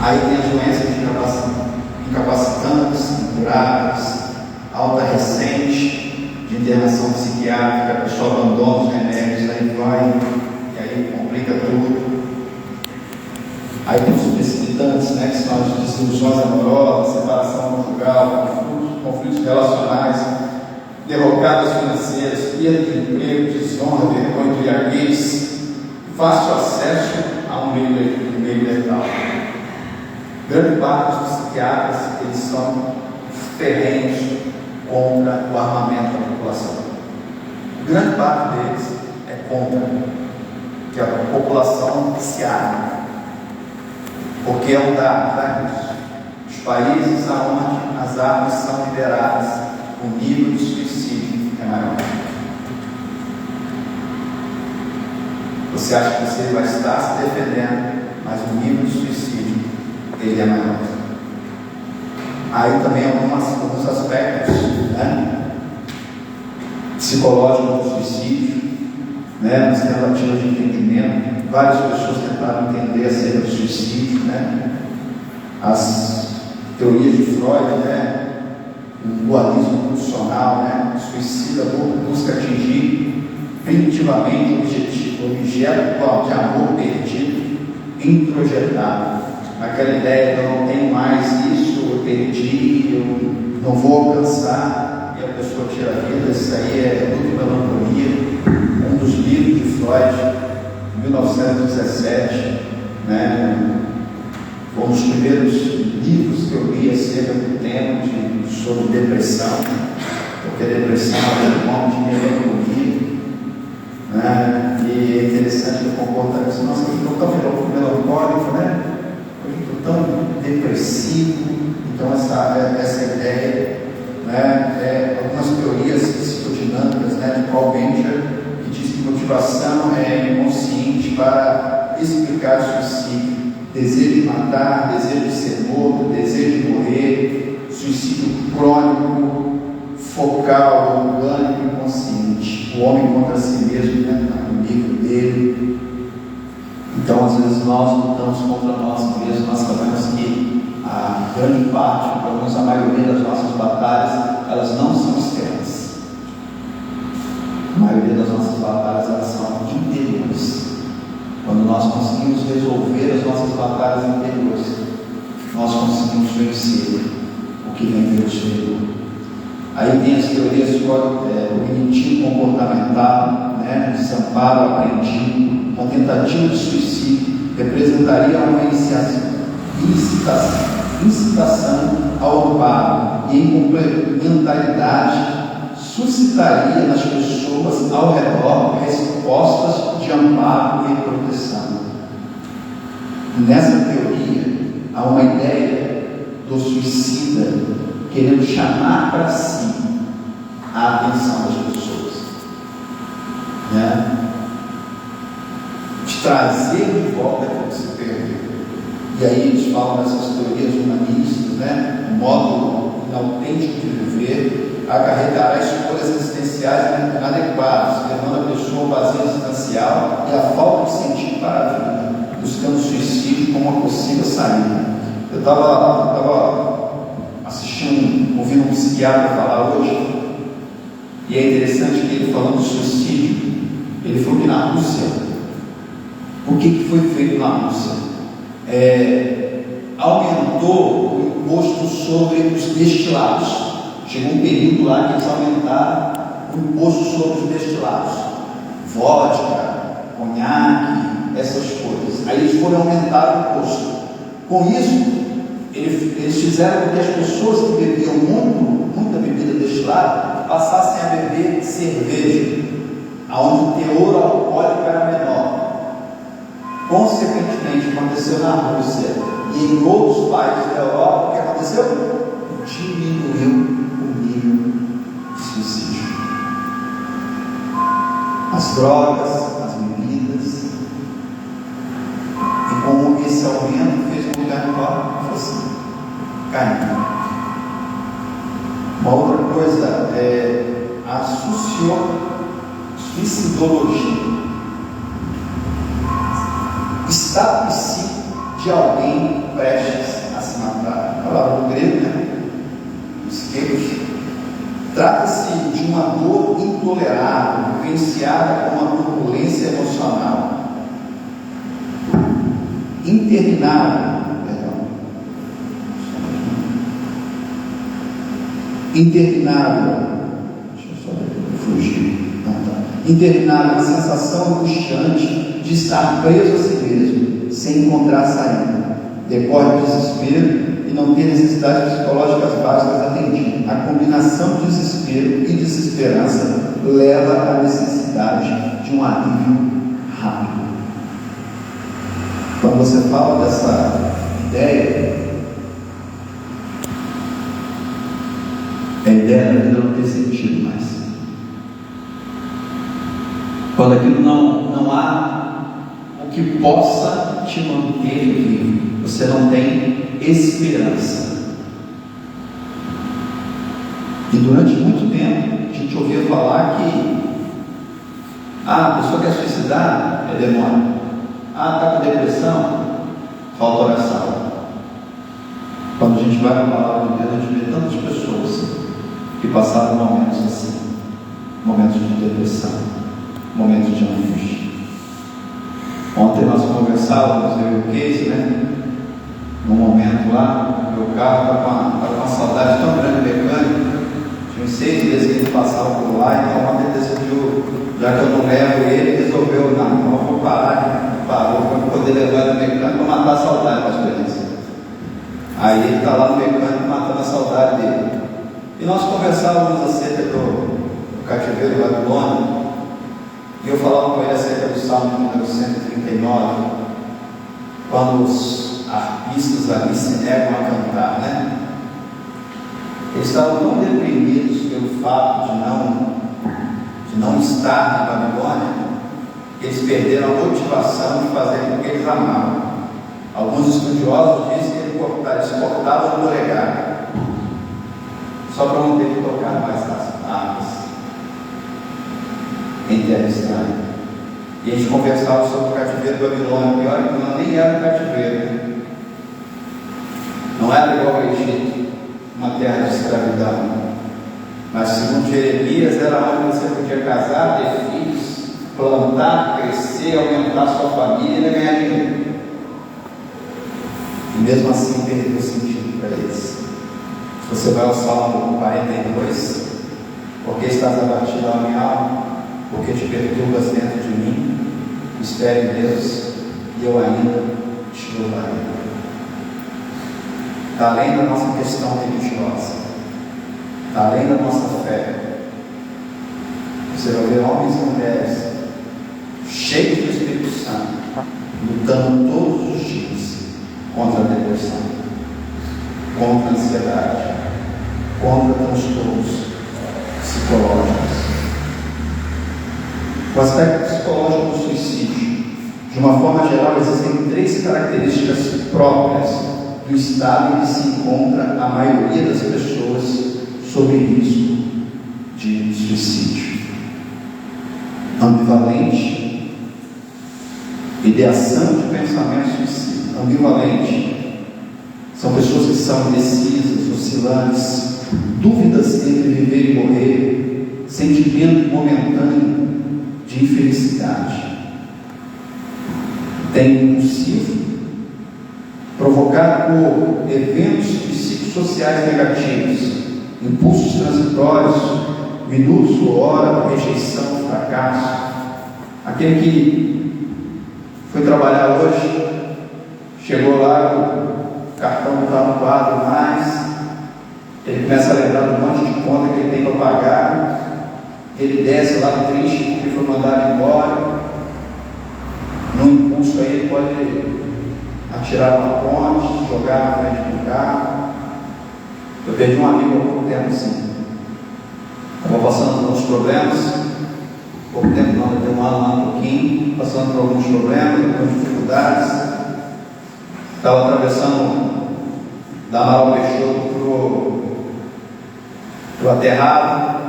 A: Aí tem as doenças incapacitantes, incuráveis, alta recente, de internação psiquiátrica, a pessoa abandona os remédios, aí vai, e aí complica tudo. Aí tem os precipitantes, né, que são as desilusões amorosas, separação conjugal, conflitos relacionais, derrocadas financeiras, perda de emprego, desonra, vergonha, embriaguez, fácil acesso a um meio letal. Grande parte dos psiquiatras, eles são ferrenhos contra o armamento da população. Grande parte deles é contra que a população se arme, porque é um dado, os países onde as armas são liberadas, o nível de suicídio é maior. Você acha que você vai estar se defendendo, mas o nível de suicídio ele é maior. Aí também alguns aspectos, né, psicológicos do suicídio, né, nas tentativas de entendimento. Várias pessoas tentaram entender acerca do suicídio, né, as teorias de Freud, né, o dualismo funcional, né, o suicida busca atingir primitivamente o objeto de amor perdido, introjetado, aquela ideia de eu não tenho mais isso, eu perdi, eu não vou alcançar, e a pessoa tira a vida. Isso aí é luto e melancolia, um dos livros de Freud, 1917, né? Foi um dos primeiros livros que eu li acerca do tema sobre depressão, porque a depressão é um nome de melancolia, né? E é interessante o comportamento. Nossa, eu estou tão melancólico, né? Eu estou tão depressivo. Então essa ideia, né? Algumas teorias psicodinâmicas, né, de Paul Bencher, que diz que motivação é inconsciente para explicar o suicídio. Desejo de matar, desejo de ser morto, desejo de morrer, suicídio crônico, focal, orgânico, inconsciente. O homem contra si mesmo, né, no nível dele. Então, às vezes, nós lutamos contra nós mesmos. Nós sabemos que a grande parte, pelo menos a maioria das nossas batalhas, elas não são externas. A maioria das nossas batalhas, elas são interiores. Quando nós conseguimos resolver as nossas batalhas interiores, nós conseguimos vencer o que vem pelo exterior. Aí tem as teorias cognitivo-comportamental, né? Desamparo aprendido, uma tentativa de suicídio representaria uma incitação ao amparo, e em complementaridade suscitaria nas pessoas ao redor respostas de amparo e proteção. Nessa teoria, há uma ideia do suicida querendo chamar para si a atenção das pessoas, né? De trazer de volta aquilo que se perdeu. E aí eles falam dessas teorias humanistas, né? O modo inautêntico de viver acarretará escolhas existenciais inadequadas, levando a pessoa ao vazio existencial e à falta de sentido para a vida, buscando o suicídio como uma possível saída. Eu estava ouvindo um psiquiatra falar hoje, e é interessante que ele, falando do suicídio, ele falou que na Rússia, o que foi feito na Rússia? Aumentou o imposto sobre os destilados. Chegou um período lá que eles aumentaram o imposto sobre os destilados, vodka, conhaque, essas coisas. Aí eles foram aumentar o imposto. Com isso, eles fizeram com que as pessoas que bebiam muita bebida destilada passassem a beber cerveja, onde o teor alcoólico era menor. Consequentemente, aconteceu na Rússia e em outros países da Europa, o que aconteceu? Diminuiu o nível de suicídio. As drogas, as bebidas, e como esse aumento fez com que a Europa fosse caindo. Uma outra coisa
B: pseudologia. Estado psíquico de alguém prestes a se matar. A palavra do grego, né? Psiqueiros. Trata-se de uma dor intolerável, vivenciada com uma turbulência emocional interminável. Deixa eu só fugir. Interminável, uma sensação angustiante de estar preso a si mesmo, sem encontrar saída. Decorre do desespero e não ter necessidades psicológicas básicas atendidas. A combinação de desespero e desesperança leva à necessidade de um alívio rápido. Quando você fala dessa ideia, a ideia da vida não tem sentido mais. Quando aquilo não há o que possa te manter vivo, você não tem esperança. E durante muito tempo a gente ouvia falar que a pessoa quer suicidar, é demônio. Está com depressão, falta oração. Quando a gente vai para a palavra de Deus, a gente vê tantas pessoas que passaram momentos assim, momentos de depressão, momentos de angústia. Ontem nós conversávamos, eu e o Casey, né? Num momento lá, meu carro estava com uma saudade tão grande de mecânico. Tinha 6 meses que ele passava por lá, então ontem ele decidiu, já que eu não levo ele, resolveu, não vou parar. Parou para poder levar ele no mecânico para matar a saudade, pastor Elício. Aí ele está lá no mecânico matando a saudade dele. E nós conversávamos acerca do cativeiro babilônico, e eu falava com ele acerca do Salmo número 139, quando os arpistas ali se negam a cantar, né? Eles estavam tão deprimidos pelo fato de não estar na Babilônia, que eles perderam a motivação de fazer o que eles amavam. Alguns estudiosos dizem que eles cortavam o polegar só para não ter que tocar mais as armas em terra estranha. E a gente conversava sobre o cativeiro babilônico, e olha que não nem era cativeiro, não era igual ao Egito, uma terra de escravidão, mas segundo Jeremias era onde você podia casar, ter filhos, plantar, crescer, aumentar sua família e ganhar dinheiro. E mesmo assim perdeu o sentido para eles. Se você vai ao Salmo 42, porque estás abatido a minha alma, porque te perturbas dentro de mim, espere em Deus e eu ainda te louvarei. Está além da nossa questão religiosa, está além da nossa fé. Você vai ver homens e mulheres cheios do Espírito Santo, lutando todos os dias contra a depressão, contra a ansiedade, contra transtornos psicológicos. O aspecto psicológico do suicídio, de uma forma geral, existem 3 características próprias do estado em que se encontra a maioria das pessoas sob risco de suicídio: ambivalente, ideação de pensamento suicida. Ambivalente são pessoas que são indecisas, oscilantes, dúvidas entre viver e morrer, sentimento momentâneo de infelicidade. Tem impulsivo, provocado por eventos psicossociais negativos, impulsos transitórios, minutos ou hora, rejeição, fracasso. Aquele que foi trabalhar hoje, chegou lá, o cartão não está no quadro mais, ele começa a lembrar do monte de conta que ele tem para pagar, ele desce lá triste porque foi mandado embora. No impulso aí ele pode atirar uma ponte, jogar na frente do carro. Eu perdi um amigo há pouco tempo assim. Estava passando por alguns problemas, pouco tempo não, deu um ano lá um pouquinho, passando por alguns problemas, algumas dificuldades. Estava atravessando da Amaral Peixoto para o Aterrado.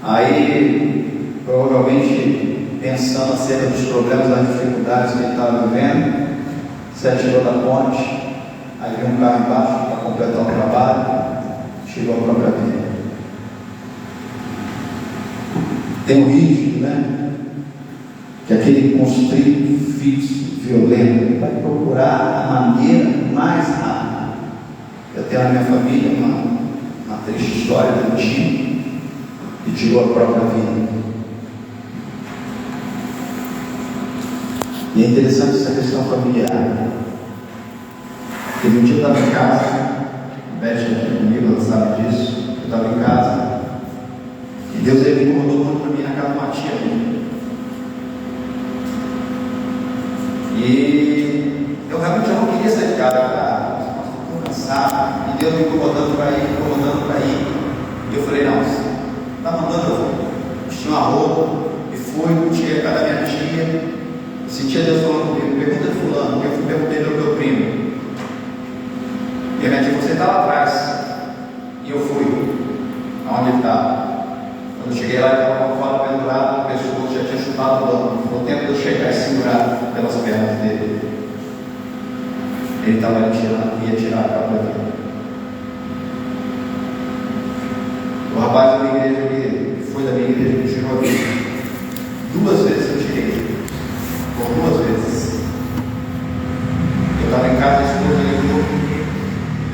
B: Aí provavelmente pensando acerca dos problemas, das dificuldades que ele estava vivendo. Se atirou da ponte, aí veio um carro embaixo para completar o trabalho, chegou a própria vida. Tem um rígido, né? Que é aquele constrito, fixo, violento, ele vai procurar a maneira mais rápida. Eu tenho na minha família uma triste história de um tio que tirou a própria vida. E é interessante essa questão familiar. Teve um dia eu estava em casa, a Beth aqui comigo, ela sabe disso. Eu estava em casa e Deus ele incomodou muito para mim na casa de uma tia minha. E eu realmente não queria sair de casa, estou cansado, e Deus me incomodando para ir. E eu falei, não, está mandando eu vou. Vesti uma roupa e fui, cheguei a casa da minha tia. Sentia Deus falando comigo, pergunta de fulano, eu perguntei do meu primo. E a minha tia, você está lá atrás. E eu fui, aonde ele estava. Quando eu cheguei lá, ele estava com a corda pendurada, o pescoço já tinha chutado o banco. No tempo de eu chegar e segurar pelas pernas dele. Ele estava ia tirar a própria vida. O rapaz da minha igreja, ele foi da minha igreja, me tirou a vida. 2 vezes eu tirei. Por 2 vezes. Eu estava em casa, a esposa ligou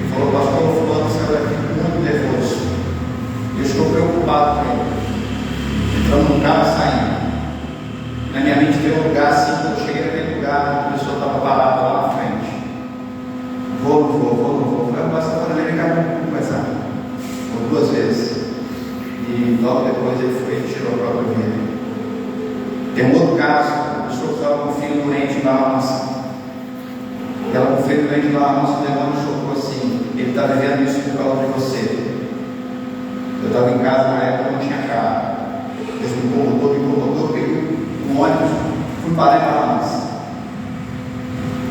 B: e falou, pastor, fulano saiu daqui muito nervoso. E eu estou preocupado com ele. Entrando no carro e saindo. Na minha mente tem um lugar assim, quando eu cheguei naquele lugar, a pessoa estava parada lá na frente. Vou. Falei, pastor, quando ele acabou de conversar. Por 2 vezes. E logo depois ele foi e tirou a própria vida. Tem um outro caso. Estava com um filho doente na armação. Ela com o filho doente na armação, o demônio chocou assim: ele está vivendo isso por causa de você. Eu estava em casa na época, não tinha carro. Deus me incomodou, peguei um ônibus, fui parar na armação.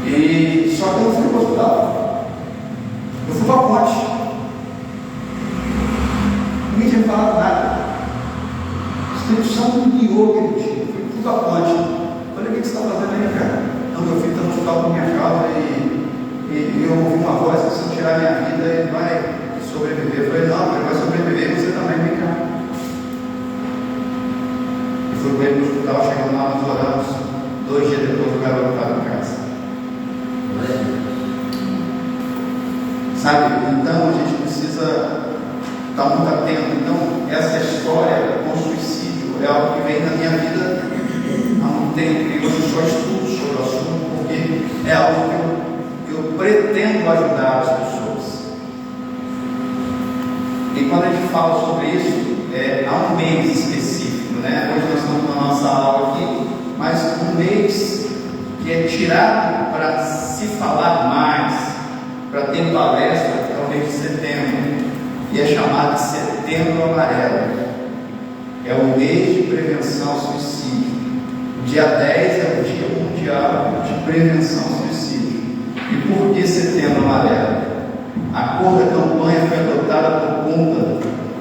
B: E só que eu não fui para o hospital. Eu fui para a ponte. Ninguém tinha me falado nada. O Espírito Santo me guiou aquele dia. Eu fui para a ponte. Olha o que você está fazendo aí, cara? Não, meu filho está no hospital por minha causa e eu ouvi uma voz que se eu tirar minha vida ele vai sobreviver. Eu falei, não, ele vai sobreviver, você também, vem cá. E fui com ele no hospital, chegando lá, nós oramos. 2 dias depois o garoto estava em casa. Sabe? Então a gente precisa estar muito atento. Então, essa história com suicídio é algo que vem na minha vida há muito tempo, e hoje eu só estudo sobre o assunto porque é algo que eu pretendo ajudar as pessoas. E quando a gente fala sobre isso, há um mês específico, né? Hoje nós estamos na nossa aula aqui, mas um mês que é tirado para se falar mais, para ter palestra, é o mês de setembro, e é chamado de Setembro Amarelo. É o mês de prevenção ao suicídio. Dia 10 é o Dia Mundial de Prevenção ao Suicídio. E por que Setembro Amarelo? A cor da campanha foi adotada por conta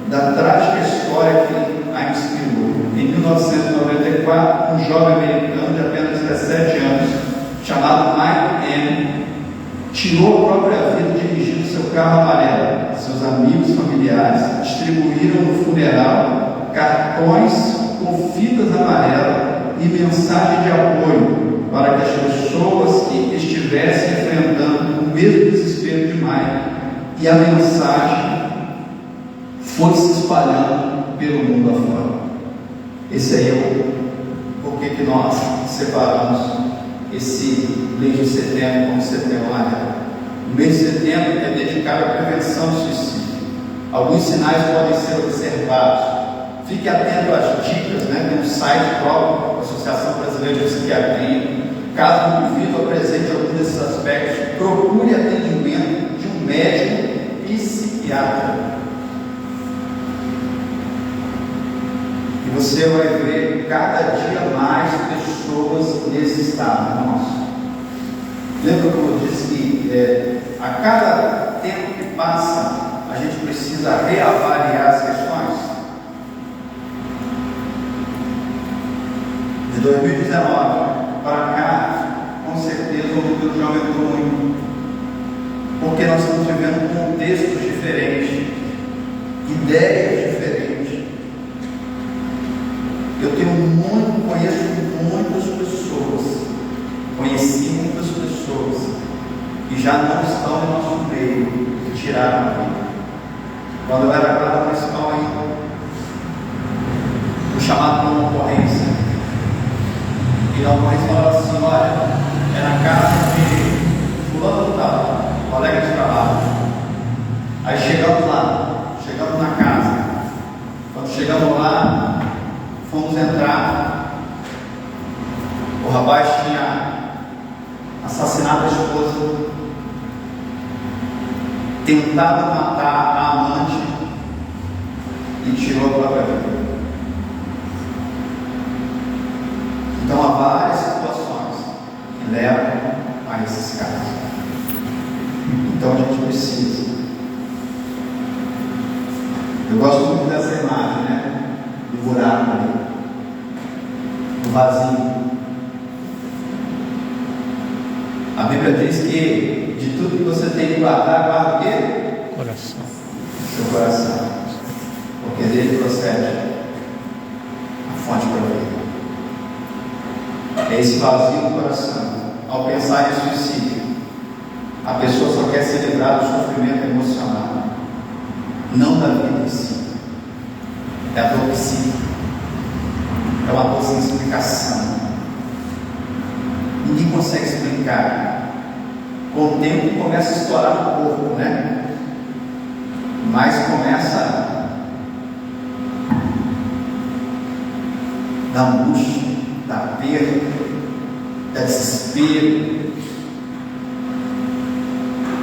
B: da trágica história que a inspirou. Em 1994, um jovem americano de apenas 17 anos, chamado Michael M., tirou a própria vida dirigindo seu carro amarelo. Seus amigos e familiares distribuíram no funeral cartões com fitas amarelas e mensagem de apoio para que as pessoas que estivessem enfrentando o mesmo desespero de Michael e a mensagem foi se espalhando pelo mundo afora. Esse aí é o porquê que nós separamos esse mês de setembro como Setembro Amarelo. O mês de setembro é dedicado à prevenção do suicídio. Alguns sinais podem ser observados. Fique atento às dicas, né? Tem um site próprio da Associação Brasileira de Psiquiatria. Caso o indivíduo apresente algum desses aspectos, procure atendimento de um médico psiquiatra. E você vai ver cada dia mais pessoas nesse estado nosso. Lembra como eu disse que a cada tempo que passa, a gente precisa reavaliar as questões? De 2019 para cá, com certeza o número já aumentou muito, porque nós estamos vivendo contextos diferentes, ideias diferentes. Eu conheço muitas pessoas, conheci muitas pessoas que já não estão em nosso meio, que tiraram a vida. Quando eu era guarda municipal ainda, fui chamado para uma ocorrência, e na ocorrência falava assim: olha, é na casa de fulano tal, colega de trabalho. Aí chegamos lá, chegamos na casa. Quando chegamos lá, fomos entrar. O rapaz tinha assassinado a esposa, tentado matar a amante e tirou a própria vida. Então há várias situações que levam a esses casos. Então a gente precisa. Eu gosto muito dessa imagem, né? Do buraco ali, do vazio. A Bíblia diz que de tudo que você tem que guardar, guarda o quê?
C: Coração.
B: Seu coração. Porque dele procede a fonte para a vida. É esse vazio do coração. Ao pensar em suicídio, a pessoa só quer se livrar do sofrimento emocional, não da vida em si. É a dor psíquica. É uma dor sem explicação. Ninguém consegue explicar. Com o tempo começa a estourar no corpo, né? Mas começa da angústia, da perda, da desespero,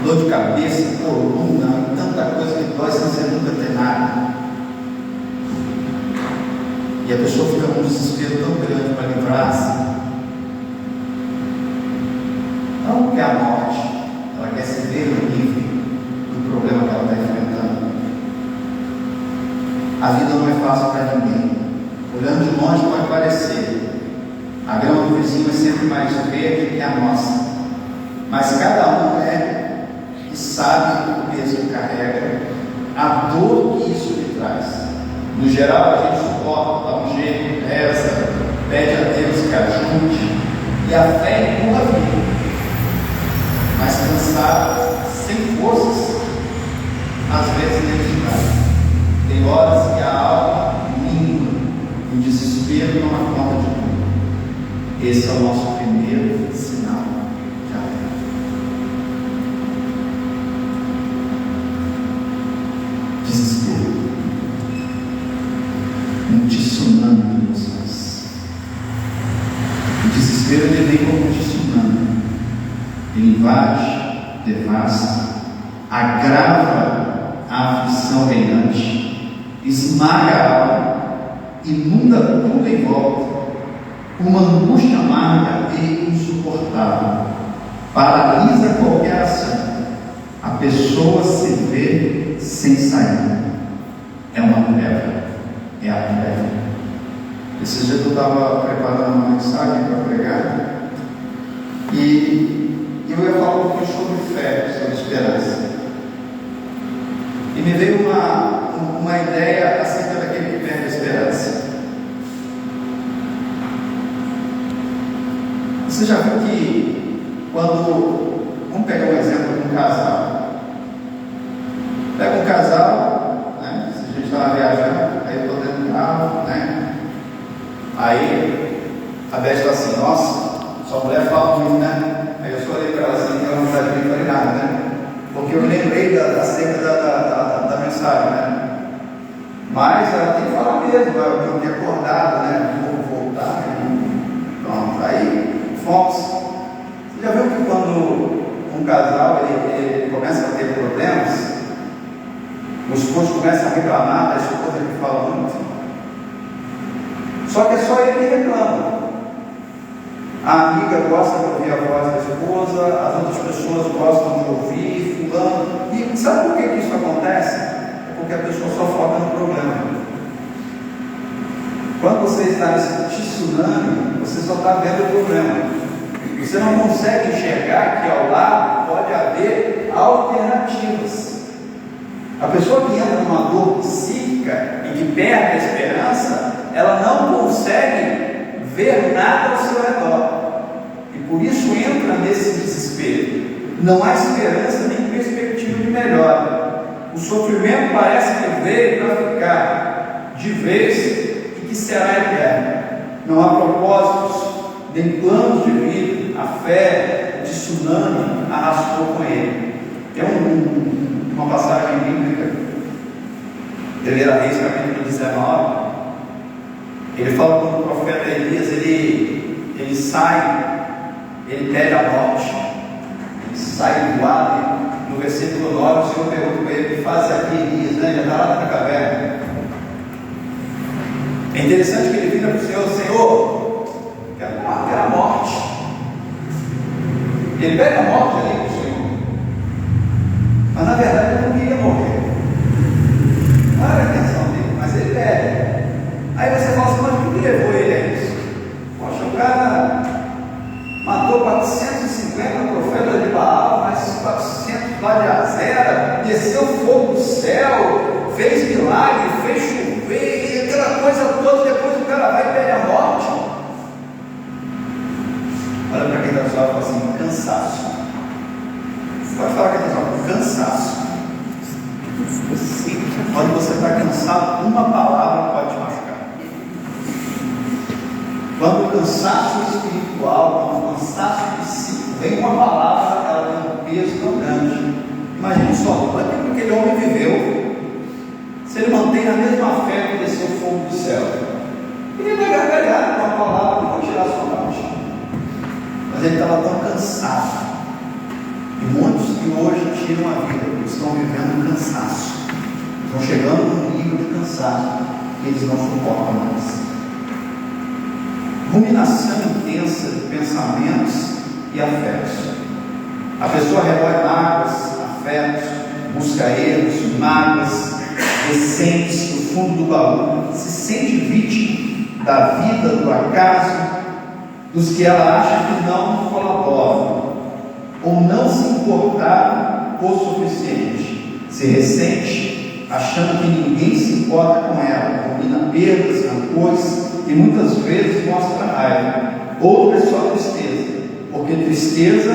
B: dor de cabeça, coluna, tanta coisa que dói sem você nunca ter nada. E a pessoa fica com um desespero tão grande para livrar-se. Não quer a morte, ela quer se ver livre do problema que ela está enfrentando. A vida não é fácil para ninguém. Olhando de longe pode parecer. A grama do vizinho é sempre mais verde que a nossa. Mas cada um e sabe o peso que carrega, a dor que isso lhe traz. No geral, a gente suporta, dá um jeito, reza, pede a Deus que ajude, e a fé empurra a vida. Mas cansado, sem forças, às vezes nem vai. Tem horas que a alma mingua, o desespero não dá conta de tudo. Esse é o nosso primeiro sinal de alerta. Desespero, um tsunami de emoções. O desespero ele vem como um tsunami. Ele invade, devasta, agrava a aflição reinante, esmaga a alma, inunda tudo em volta, uma angústia amarga e insuportável, paralisa qualquer ação. A pessoa se vê sem saída. É uma treva, é a treva. Esses dias eu estava preparando uma mensagem para pregar e eu ia falar um pouquinho sobre fé, sobre esperança. E me veio uma ideia acerca daquele que perde a esperança. Você já viu que vamos pegar um exemplo de um casal. Pega um casal, né? Se a gente estava viajando, aí eu estou dentro do carro, né? Aí a Beth está assim: nossa, sua mulher fala muito, né? Aí eu só olhei para ela assim, ela não está de falei nada, né? Porque eu lembrei acerca da mensagem, né? Mas ela tem que falar mesmo, eu tinha acordado, né? Vou voltar, pronto. Aí fomos. Você já viu que quando um casal ele começa a ter problemas, o esposo começa a reclamar da esposa que fala muito? Só que é só ele que reclama. A amiga gosta de ouvir a voz da esposa, as outras pessoas gostam de ouvir, fulano. E sabe por que isso acontece? É porque a pessoa só foca no problema. Quando você está nesse tsunami, você só está vendo o problema. Você não consegue enxergar que ao lado pode haver alternativas. A pessoa que entra numa dor psíquica e que perde a esperança, ela não consegue ver nada ao seu redor. E por isso entra nesse desespero. Não há esperança nem perspectiva de melhora. O sofrimento parece que veio para ficar de vez e que será eterno. Não há propósitos, nem planos de vida. A fé de tsunami arrastou com ele. Tem uma passagem bíblica, 1 Reis capítulo 19. Ele fala quando o profeta Elias ele sai, ele pede a morte, ele sai do ar. No versículo 9, o Senhor pergunta para ele: o que faz aqui, Elias? Né? Ele está lá na caverna. É interessante que ele vira para o Senhor: Senhor, quero a morte. Ele pede a morte ali para o Senhor, mas na verdade ele não queria morrer. Não era a intenção dele, mas ele pede. Aí você fala assim: mas o que levou ele a isso? Poxa, o cara matou 450 profetas de Baal, mais 400 lá de Azera, desceu fogo do céu, fez milagre, fez chover, e aquela coisa toda. Depois o cara vai e pede a morte. Olha para quem está do lado e fala assim: cansaço. Pode falar que está do lado: cansaço. Quando você está cansado, uma palavra pode te machucar. Quando o cansaço espiritual, quando o cansaço psíquico vem uma palavra, ela tem um peso tão grande. Imagine só, olha que aquele homem viveu. Se ele mantém a mesma fé que desceu o fogo do céu, ele vai gargalhar com a palavra que vai tirar a sua morte. Mas ele estava tão cansado. E muitos que hoje tiram a vida estão vivendo cansaço. Estão chegando num nível de cansaço que eles não suportam mais. Ruminação intensa de pensamentos e afetos. A pessoa remoe mágoas, afetos, busca erros, mágoas, recentes no fundo do baú, se sente vítima da vida, do acaso, dos que ela acha que não colaboram, ou não se importaram o suficiente, se ressente, achando que ninguém se importa com ela, combina perdas, rancores, e muitas vezes mostra raiva. Outra é só tristeza, porque tristeza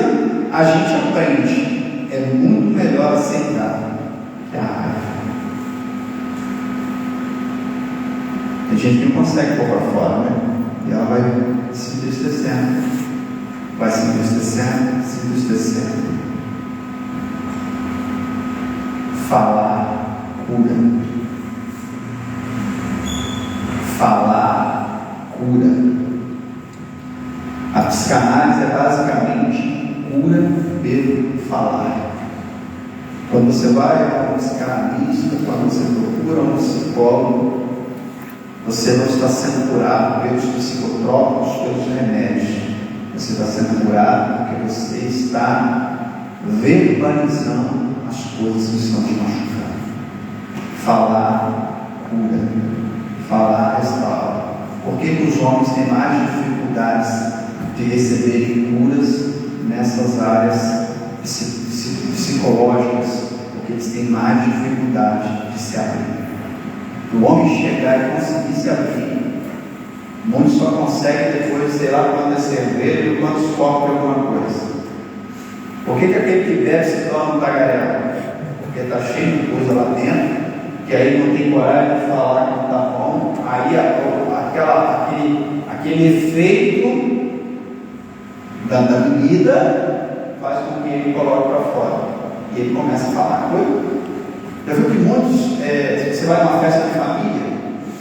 B: a gente aprende, é muito melhor aceitar que a raiva. Tem gente que não consegue pôr para fora, né? E ela vai se entristecendo, vai se entristecendo, se entristecendo. Falar cura. Falar cura. A psicanálise é basicamente cura pelo falar. Quando você vai a um psicanalista, quando você procura um psicólogo, você não está sendo curado pelos psicotrópicos, pelos remédios. Você está sendo curado porque você está verbalizando as coisas que estão te machucando. Falar cura. Falar restaura. Por que os homens têm mais dificuldades de receberem curas nessas áreas psicológicas? Porque eles têm mais dificuldade de se abrir. O homem chegar e conseguir se abrir, muitos só conseguem depois, sei lá, quando é cerveja ou quando sofre alguma coisa. Por que aquele que bebe se torna um tagarela? Porque está cheio de coisa lá dentro, que aí não tem coragem de falar que não está bom. Aí aquele efeito da bebida faz com que ele coloque para fora. E ele começa a falar coisa. Já viu que muitos, você vai numa festa de família,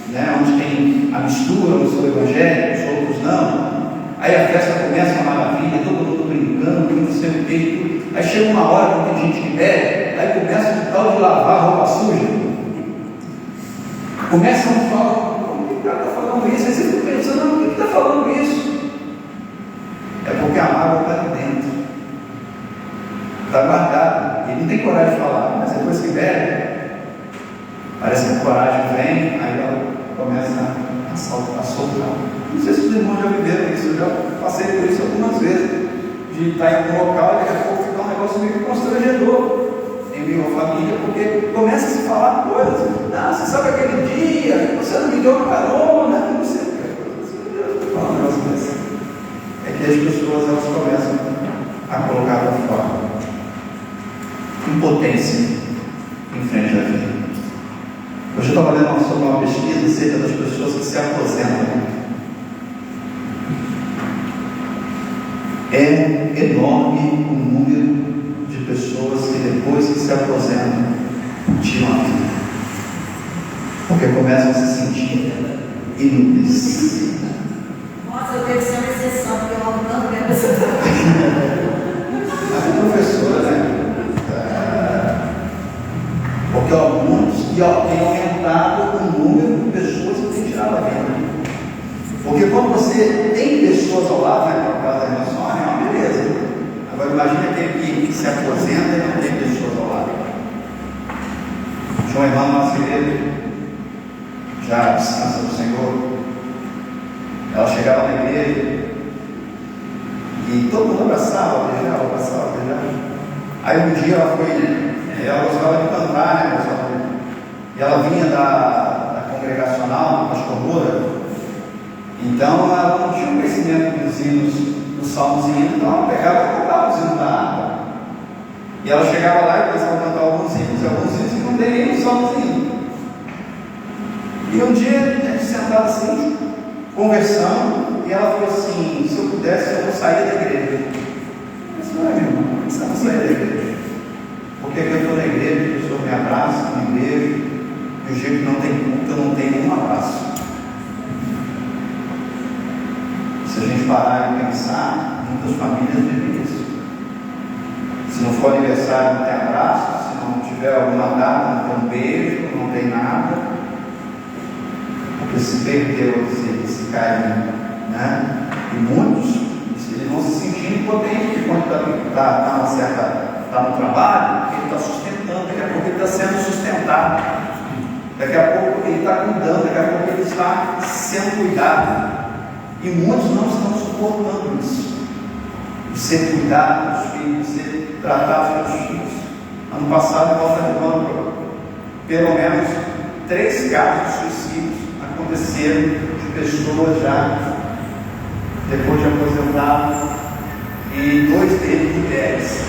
B: né, onde tem a mistura, uns são evangélicos, outros não. Aí a festa começa uma maravilha, todo mundo brincando, não sei o que, tudo. Aí chega uma hora que tem gente que bebe, aí começa o tal de lavar a roupa suja. Começa a falar: por que o cara está falando isso? Aí você fica pensando: por que está falando isso? É porque a mágoa está ali dentro, está guardada. Ele não tem coragem de falar, mas depois que bebe, parece que a coragem vem, aí ela começa a irmãos já viveram isso, eu já passei por isso algumas vezes, de estar em um local e daqui a pouco ficar um negócio meio constrangedor em meio à família, porque começa a se falar coisas. Ah, você sabe aquele dia que você não me deu uma carona, que você fala um negócio desse. É que as pessoas elas começam a colocar para fora impotência em frente à vida. Hoje eu estava lendo sobre uma pesquisa acerca das pessoas que se aposentam. É enorme o número de pessoas que depois que se aposentam tiram a vida, porque começam a se sentir inúteis.
C: Nossa, eu devo ser uma exceção, porque eu amo tanto minha pessoa.
B: A professora, né? Porque alguns tem aumentado o número de pessoas que têm tirado a vida. Porque quando você tem pessoas ao lado, né, por causa da emoção, é uma beleza. Agora imagine aquele que se aposenta e não tem pessoas ao lado. Tinha uma irmã nossa igreja, já descansa do Senhor. Ela chegava na igreja e todo mundo abraçava, beijava. Aí um dia ela gostava de cantar, né? E ela vinha da congregacional, do pastor Moura. Então ela não tinha um conhecimento dos hinos, dos salmos e hinos, então ela pegava e cantava os hinos da harpa. E ela chegava lá e começava a cantar alguns hinos que não tem nem os salmos e hinos. E um dia a gente sentava assim, conversando, e ela falou assim: se eu pudesse, eu não saía da igreja. Eu disse: não, meu irmão, por que você não saia da igreja? Porque aqui eu estou na igreja, a pessoa me abraça, me beijo, e o dia que não tem culto, eu não tenho nenhum abraço. Se a gente parar e pensar, muitas famílias vivem isso. Se não for aniversário, não tem abraço, se não tiver alguma data, não tem um beijo, não tem nada, porque se perdeu esse carinho, né? E muitos, eles vão se sentindo impotentes, porque quando está no trabalho, ele está sustentando, daqui a pouco ele está sendo sustentado, daqui a pouco ele está cuidando, daqui a pouco ele está sendo cuidado. E muitos não estão suportando isso, de ser cuidado dos filhos, de ser tratado pelos filhos. Ano passado, em Volta Redonda, pelo menos 3 casos de suicídios aconteceram de pessoas já depois de aposentado, e 2 deles mulheres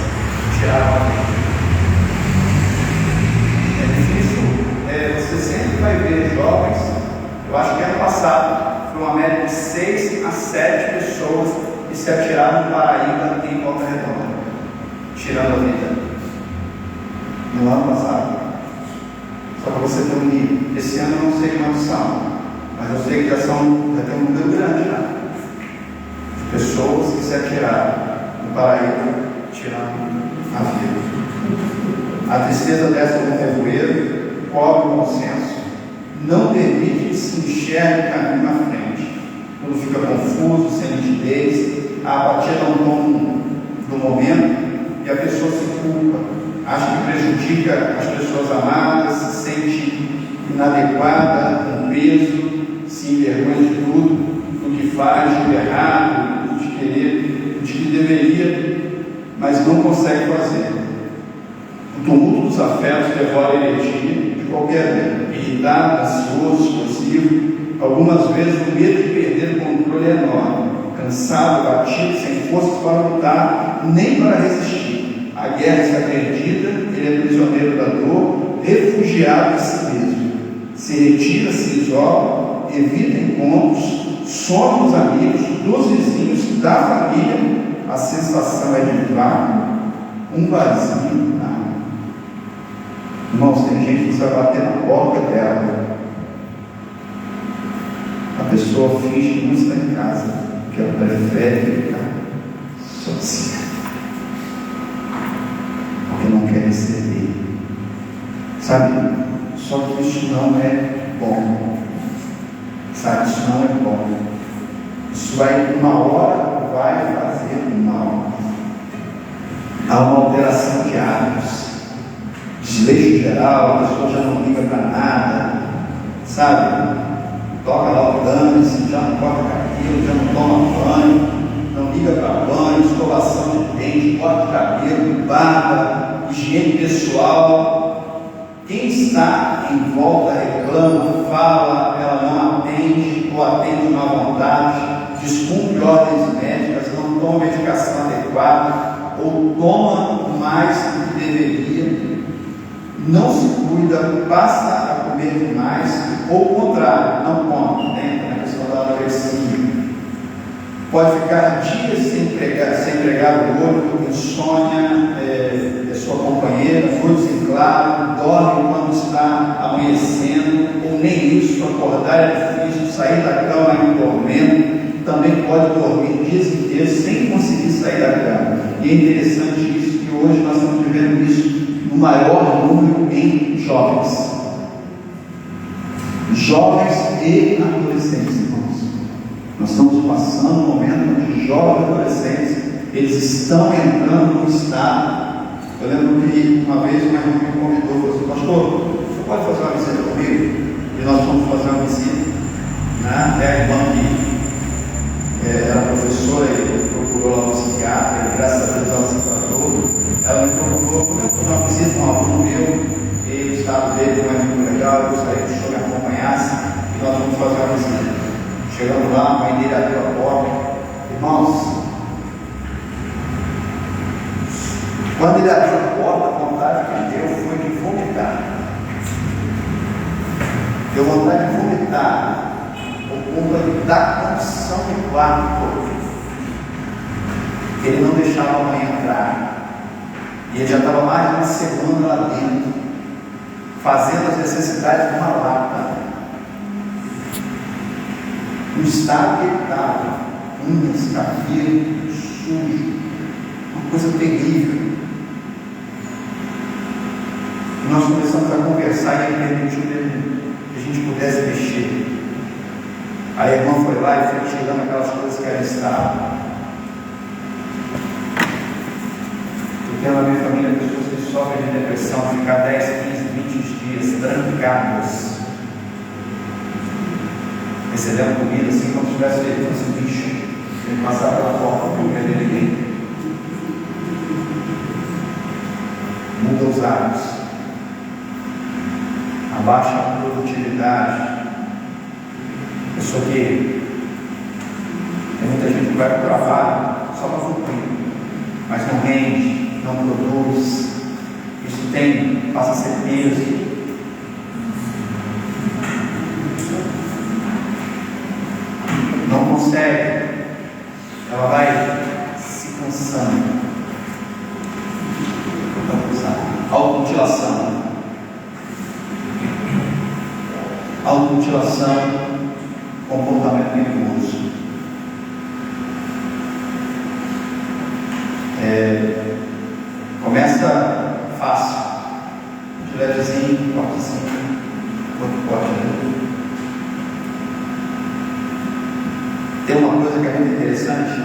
B: tiraram a vida. É difícil, você sempre vai ver jovens. Eu acho que ano passado foi uma média de 6 a 7 pessoas que se atiraram no Paraíba em Volta Redonda, tirando a vida no ano passado. Só para você ter um nível. Esse ano eu não sei quantos são, mas eu sei que já tem um número grande já de pessoas que se atiraram no Paraíba, tirando a vida. A tristeza dessa do nevoeiro cobre o bom senso, não permite que se enxergue o caminho na frente. Quando fica confuso, sem nitidez, a apatia dá um tom do momento e a pessoa se culpa, acha que prejudica as pessoas amadas, se sente inadequada, com peso, se envergonha de tudo, do que faz, de errado, de querer, de que deveria, mas não consegue fazer. O tumulto dos afetos devora a energia de qualquer um, irritado, ansioso, explosivo. Algumas vezes o medo de perder o controle é enorme, cansado, batido, sem forças para lutar, nem para resistir. A guerra está perdida, ele é prisioneiro da dor, refugiado de si mesmo. Se retira, se isola, evita encontros, some dos amigos, dos vizinhos, da família. A sensação é de vácuo, um vazio na alma. Irmãos, tem gente que vai bater na porta dela. A pessoa finge que não está em casa, porque ela prefere ficar sozinha, porque não quer receber. Sabe? Só que isso não é bom. Sabe? Isso não é bom. Isso vai, uma hora, vai fazer mal. Há uma alteração de hábitos, desleixo geral, a pessoa já não liga para nada, sabe? Toca lá o dano, já não corta aquilo, já não barba, higiene pessoal. Quem está em volta reclama, fala, ela não atende ou atende de má vontade, descumpre ordens médicas, não toma medicação adequada ou toma mais do que deveria, não se cuida, passa a comer demais, ou o contrário, não come, né? Na questão da anorexia. Pode ficar dias sem pregar o olho, insônia, sua companheira, frutos em claro, dorme quando está amanhecendo, ou nem isso, acordar é difícil, sair da cama é um tormento, também pode dormir dias inteiros sem conseguir sair da cama. E é interessante isso, que hoje nós estamos vivendo isso no maior número em jovens. Jovens e adolescentes, irmãos. Nós estamos passando um momento onde jovens e adolescentes, eles estão entrando no estado. Eu lembro que uma vez uma irmã me convidou, falou assim: pastor, você pode fazer uma visita comigo? E nós fomos fazer uma visita, né? É a irmã que era professora e procurou lá um psiquiatra, e graças a Deus ela se tratou. Ela me procurou, quando eu fui uma visita com um aluno meu, e o estado dele não é muito legal, eu gostaria que o senhor me acompanhasse, e nós vamos fazer uma visita. Chegando lá, a mãe dele abriu a porta. Irmãos, quando ele abriu a porta, a vontade que deu foi de vomitar. Deu vontade de vomitar por conta da condição de quarto. Ele não deixava a mãe entrar. E ele já estava mais de uma semana lá dentro, fazendo as necessidades de uma lata. No estado que ele estava, unhas, cabelo, sujo, uma coisa terrível. E nós começamos a conversar e ele permitiu que a gente pudesse mexer. A irmã foi lá e foi tirando aquelas coisas que ela estava. Porque na minha família, pessoas que sofrem de depressão, ficar 10, 15, 20 dias trancados, recebendo comida assim como se tivesse feito um bicho, ele passava pela porta para não perder ninguém. Muda os hábitos, abaixa a produtividade. Pessoa que tem muita gente que vai para o trabalho só para cumprir, mas não rende, não produz. Isso passa a ser peso. Não consegue, ela vai se cansando. Automutilação. Automutilação, comportamento perigoso. Começa fácil, giletezinho, cortezinho, outro corte. Tem uma coisa que é muito interessante,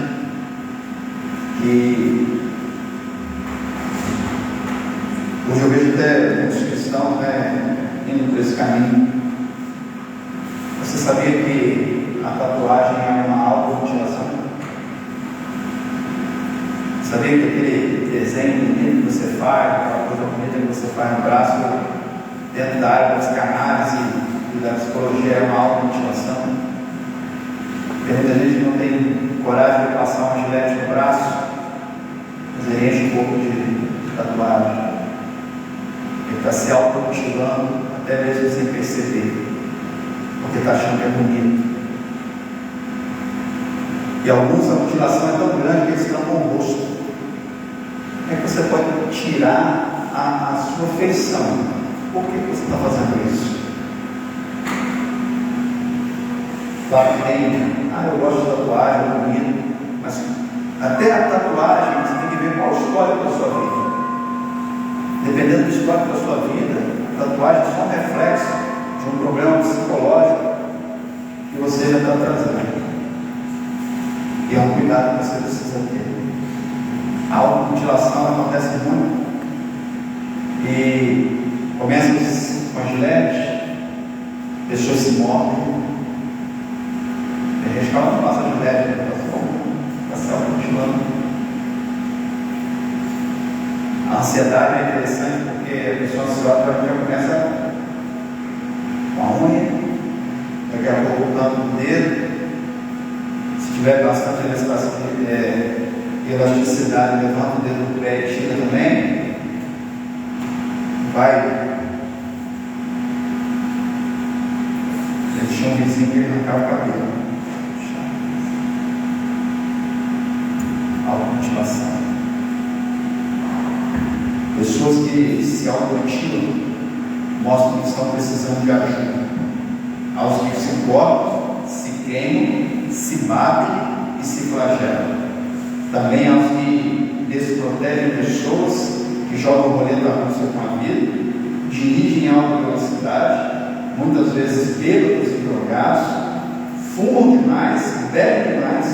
B: que hoje eu vejo até muitos cristãos, indo por esse caminho. Você sabia que a tatuagem é uma automutilação? Sabia que aquele desenho bonito que você faz, aquela coisa bonita que você faz no braço, dentro da área da psicanálise e da psicologia, é uma automutilação? Tem muita gente que não tem coragem de passar um gilete no braço, mas ele enche um pouco de tatuagem. Ele está se automutilando, até mesmo sem perceber, porque está achando que é bonito. E alguns, a mutilação é tão grande que eles tampam o rosto. Como é que você pode tirar a sua feição? Por que você está fazendo isso? Claro que tem, eu gosto de tatuagem, é bonito, mas até a tatuagem você tem que ver qual o histórico da sua vida. Dependendo do histórico da sua vida, a tatuagem é só um reflexo de um problema psicológico que você já está trazendo. E é um cuidado que você precisa ter. A automutilação acontece muito e começa com a gilete, pessoas se mordem. Tem gente que não passa gilete, está se automutilando. A ansiedade é interessante porque a pessoa ansiosa já começa com a unha, daqui a pouco o tanto do dedo. Se tiver bastante elasticidade, levanta o dedo do pé e tira também. Vai. Deixa um vizinho que ele arrancar o cabelo. Automotivação. Pessoas que se automotivam mostram que estão precisando de ajuda. Aos que se importam, se queimam, se batem e se flagelam. Também aos que desprotegem pessoas, que jogam roleta russa com a vida, dirigem em alta velocidade, muitas vezes bêbados e drogados, fumam demais, bebem demais,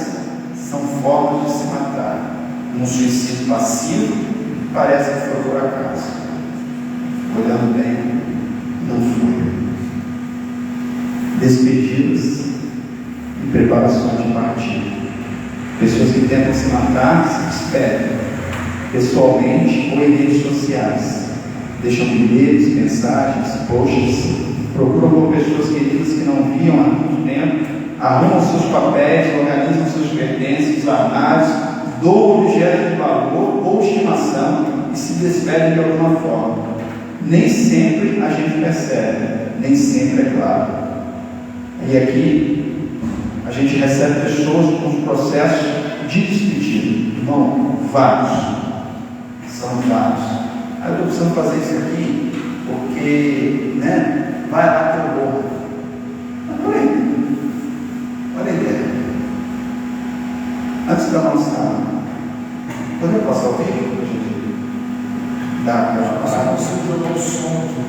B: são formas de se matar. Um suicídio passivo parece que foi por acaso. Olhando bem, não foi. Despedidas e preparações de partida. Pessoas que tentam se matar se despedem, pessoalmente ou em redes sociais. Deixam bilhetes, mensagens, posts, procuram por pessoas queridas que não viam há muito tempo, arrumam seus papéis, organizam seus pertences, armários, doam objetos de valor ou estimação e se despedem de alguma forma. Nem sempre a gente percebe, nem sempre é claro. E aqui a gente recebe pessoas com os processos de despedida. Irmão, vários. São vários. Eu estou precisando fazer isso aqui porque, vai lá que eu vou. Mas olha a ideia. Antes da nossa. Podemos passar o vídeo para a gente dar aquela parada?
D: Você jogar o som aqui.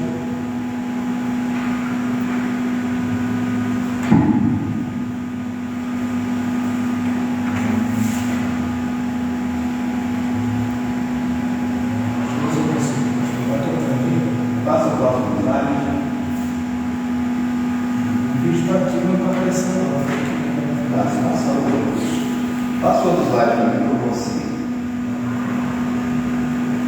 B: Passa o próximo slide.
D: O vídeo está aqui, não está aparecendo lá.
B: Passa outro slide para mim, para você.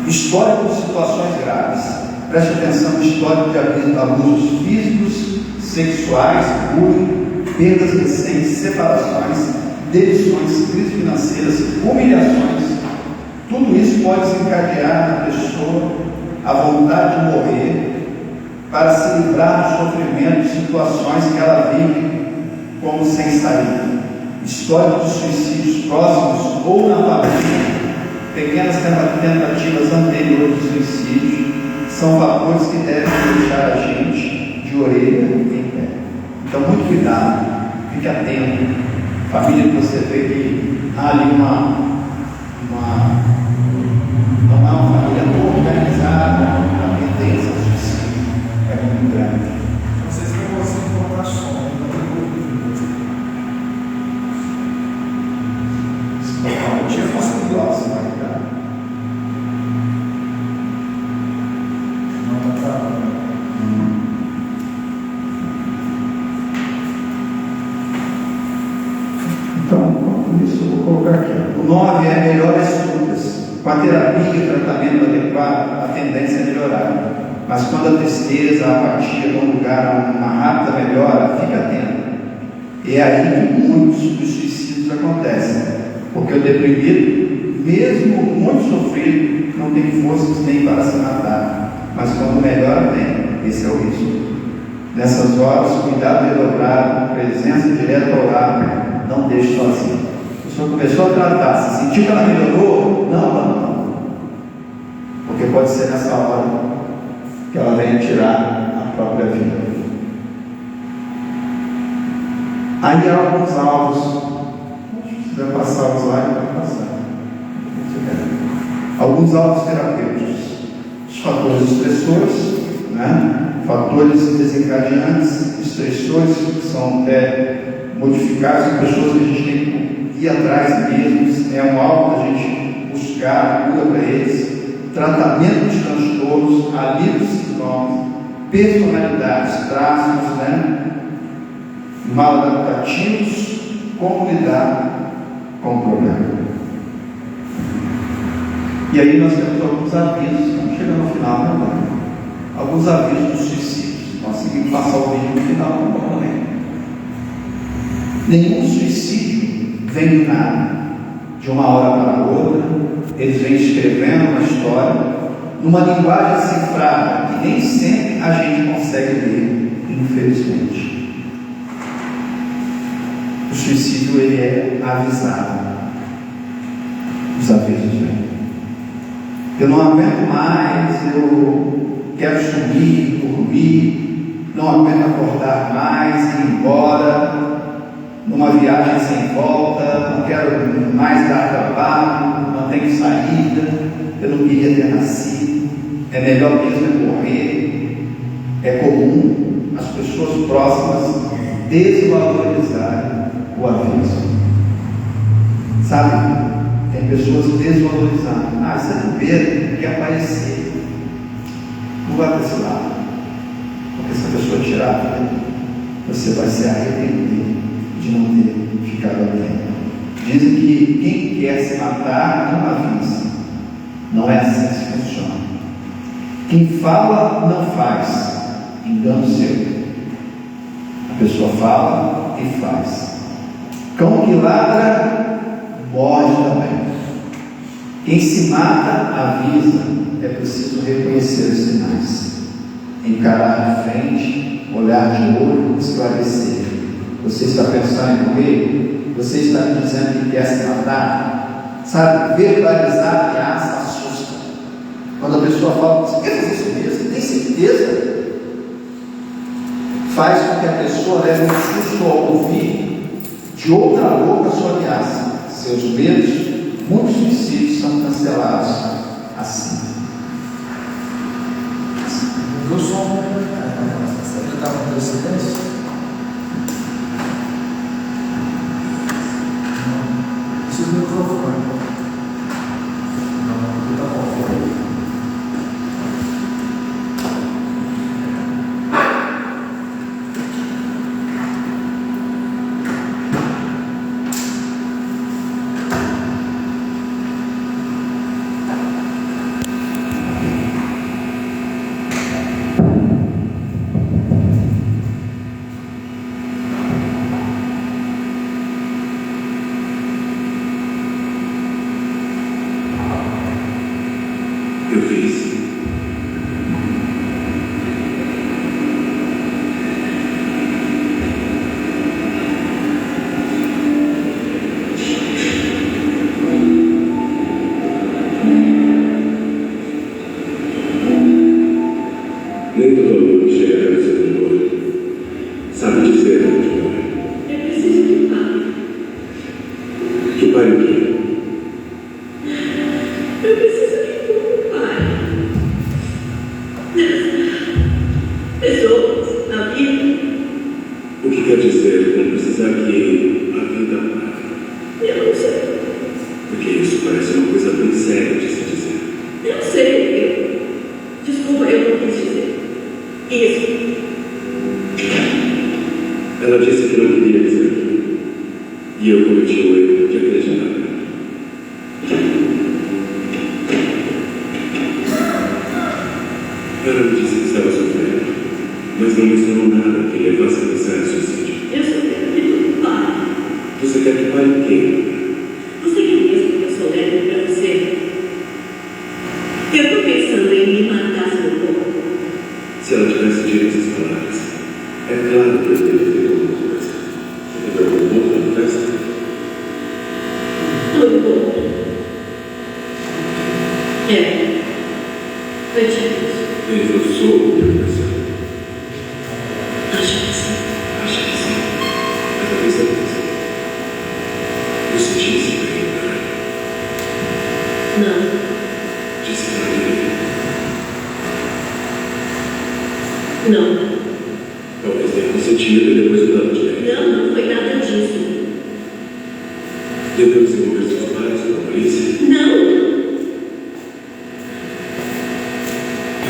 B: Histórico de situações graves. Preste atenção no histórico de abusos físicos, sexuais, bullying, perdas recentes, separações, demissões, crises financeiras, humilhações. Tudo isso pode desencadear na pessoa a vontade de morrer para se livrar do sofrimento de situações que ela vive como sem saída. Histórias de suicídios próximos ou na família, pequenas tentativas anteriores de suicídio, são fatores que devem deixar a gente de orelha em pé. Então, muito cuidado, fique atento. Família que você vê que há ali não é uma família organizada, a tendência ao suicídio é muito grande.
D: Vocês não conseguem botar som,
B: Eu tinha conseguido lá, você vai dar.
D: não está travando.
B: Então, com isso eu vou colocar aqui. O 9 é melhores escutas. Com a terapia e o tratamento adequado, a tendência é melhorar. Mas quando a tristeza, a apatia dão lugar a uma rápida melhora, fique atento. E é aí que muitos dos suicídios acontecem. Porque o deprimido, mesmo muito sofrido, não tem forças nem para se matar. Mas quando melhora, tem. Esse é o risco. Nessas horas, cuidado redobrado, presença direta ao lado, não deixe sozinho. A pessoa começou a tratar, se sentiu que ela melhorou, não. Porque pode ser nessa hora que ela venha tirar a própria vida. Aí há alguns alvos. Se quiser passar o slide, pode passar. Alguns alvos terapêuticos. Os fatores estressores, fatores desencadeantes, estressores que são até modificados em pessoas que a gente tem que ir atrás mesmo, é um alvo da gente buscar a cura para eles, tratamento de transtornos, alívio de sintomas, personalidades, traços, mal adaptativos, como lidar com o problema.
A: E aí nós temos alguns avisos, estamos chegando ao final agora. Alguns avisos dos suicídios. Conseguimos passar o vídeo no final, não vamos ler. Nenhum suicídio vem do nada, de uma hora para outra. Eles vêm escrevendo uma história numa linguagem cifrada que nem sempre a gente consegue ler, infelizmente. O suicídio, ele é avisado. Os avisos vêm. Eu não aguento mais, eu quero sumir, dormir, não aguento acordar mais, ir embora, numa viagem sem volta, não quero mais dar trabalho, não tenho saída, eu não queria ter nascido, é melhor mesmo morrer. É comum as pessoas próximas desvalorizarem o aviso. Sabe? Tem pessoas desvalorizando. Você não vê, quer aparecer. Não vai para esse lado. Porque se a pessoa tirar a vida, você vai se arrepender de não ter ficado atento. Dizem que quem quer se matar não avisa. Não é assim que funciona. Quem fala não faz. Engano seu. A pessoa fala e faz. Cão que ladra morde também. Quem se mata avisa. É preciso reconhecer os sinais, encarar de frente, olhar de olho, esclarecer. Você está pensando em morrer? Você está me dizendo que quer se matar? Sabe, verbalizar a ameaça assusta. Quando a pessoa fala, você quer fazer isso mesmo? Tem certeza? Faz com que a pessoa leve um susto ao ouvir de outra boca a sua ameaça. Seus medos, muitos suicídios são cancelados assim.
D: Eu sou um. Você estava com silêncio? Isso é o microfone. Não, está bom.
E: Eu fiz. Nem todo aluno que chega a cabeça do mundo sabe dizer onde vai.
F: Eu preciso que pare.
E: Que pare o quê?
F: Eu preciso que tudo pare. Pessoas, a vida.
E: O que quer dizer não precisar que a vida pare?
F: Eu não sei.
E: Porque isso parece uma coisa bem séria de se dizer.
F: Eu sei. Desculpa, eu não quis dizer. Isso.
E: Ela disse que não queria dizer aquilo. E eu cometi o erro de acreditar nela. Ela me disse que estava sofrendo, mas não mencionou nada que levasse a pensar em suicídio.
F: Eu só quero que tudo pare.
E: Você quer que pare o quê?
F: Você quer mesmo que eu sou leve pra você? Eu tô pensando em me matar se eu for.
E: Se ela tivesse dito essas palavras, é claro que eu teria feito alguma coisa. Você teve algum ponto na festa?
F: Muito bom. Foi tipo isso.
E: Ele não soube o que aconteceu.
F: Acho que sim.
E: Acha que sim. Mas a vez é isso. Você disse que ainda
F: Não.
E: disse que não queria.
F: Não.
E: Talvez tenha consentido e depois mudado de ideia.
F: Não foi nada disso.
E: Devemos envolver seus pais com a polícia?
F: Não.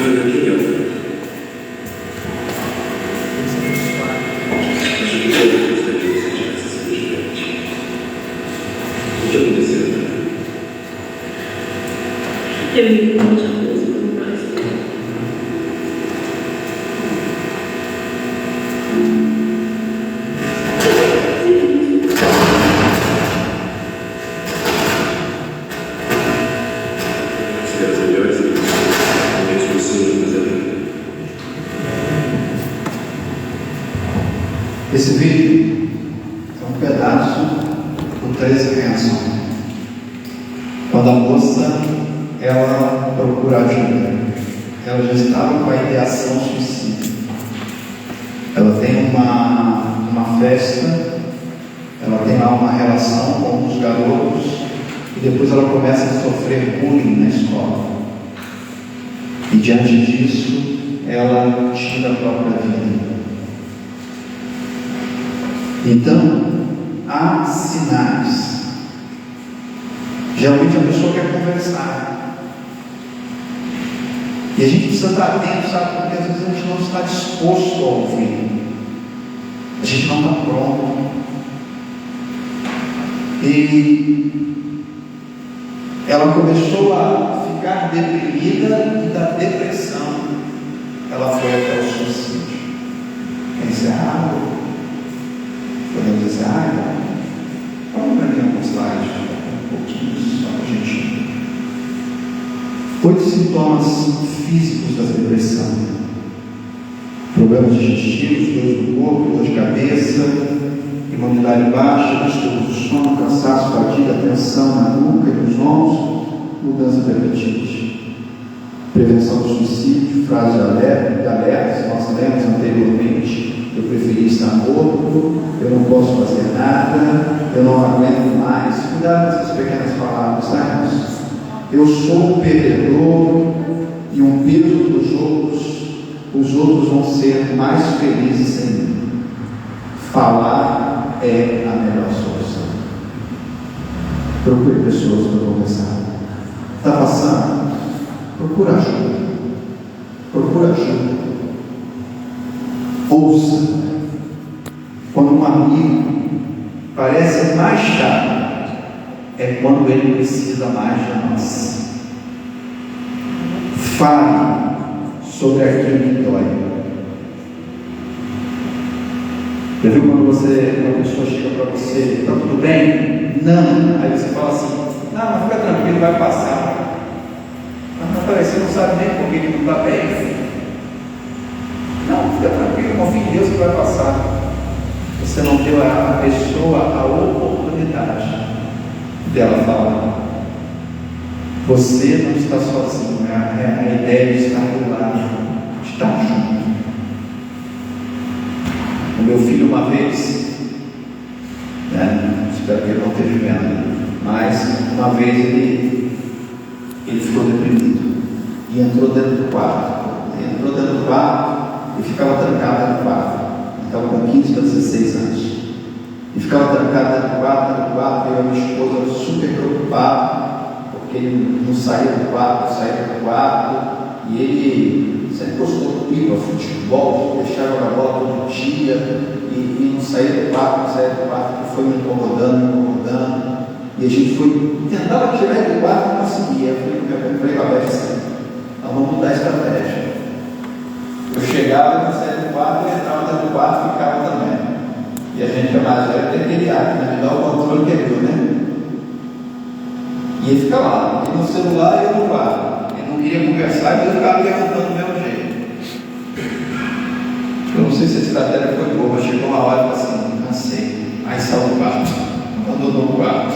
E: Ana, quem é o filho? Acho que todos gostaria que você tivesse sido diferente. O que aconteceu, Ana?
F: Eu me pão de arroz e pão mais.
E: As melhores realmente você fazer nada.
A: Esse vídeo é um pedaço do 13 Reações. Quando a moça, ela procura ajuda, ela já estava com a ideação suicida. Ela tem uma festa, ela tem lá uma relação com um dos garotos, e depois ela começa a sofrer bullying na escola. E diante disso, ela tira a própria vida. Então, há sinais. Geralmente a pessoa quer conversar. E a gente precisa estar atento, sabe? Porque às vezes a gente não está disposto a ouvir. A gente não está pronto. E ela começou a ficar deprimida, e da depressão ela foi até o suicídio. Quer encerrar? Podemos dizer, vamos para mim alguns slides, um pouquinho, só para a gente. 8 sintomas físicos da depressão: problemas digestivos, dores do corpo, dor de cabeça, imunidade baixa, distúrbios do sono, cansaço, fadiga, tensão na nuca e nos ombros, mudança de apetite. Prevenção do suicídio, frase de alerta, nós lemos anteriormente. Eu preferi estar morto, eu não posso fazer nada, eu não aguento mais. Cuidado com essas pequenas palavras, tá, irmãos? Eu sou um perdedor e um peso dos os outros vão ser mais felizes sem mim. Falar é a melhor solução. Procure pessoas para conversar. Está passando? Procura ajuda. Procura ajuda. Ouça. Quando um amigo parece mais chato, é quando ele precisa mais de nós. Fale sobre aquilo que dói. Já viu quando uma pessoa chega para você, está tudo bem? Não. Aí você fala assim, não, fica tranquilo, vai passar. Mas peraí, você não sabe nem por que ele não está bem? Não, fica tranquilo, confia em Deus que vai passar. Você não deu à pessoa a oportunidade dela falar. Você não está sozinho, a ideia de estar do lado, de estar junto. O meu filho uma vez, espero que ele não esteja vendo, mas uma vez ele ficou deprimido e entrou dentro do quarto. E ficava trancado dentro do quarto. Estava com 15 para 16 anos. E ficava trancado dentro do quarto, e a minha esposa super preocupada, porque ele não saía do quarto, e ele sempre gostou de pipa, futebol, deixava jogar bola todo dia, e não saía do quarto, que foi me incomodando, e a gente tentava tirar ele do quarto, não conseguia. Eu falei com a Beth assim, nós vamos mudar a estratégia. Eu chegava, eu saía do quarto, ele entrava dentro do quarto e ficava também. E a gente é mais velho, tem aquele ato, me dá o controle que ele né? E ele fica lá, ele no celular e eu no quarto. Ele não queria conversar, mas eu ficava perguntando do mesmo jeito. Eu não sei se a estratégia foi boa, mas chegou uma hora e falei assim, cansei. Aí saiu do quarto, abandonou o quarto.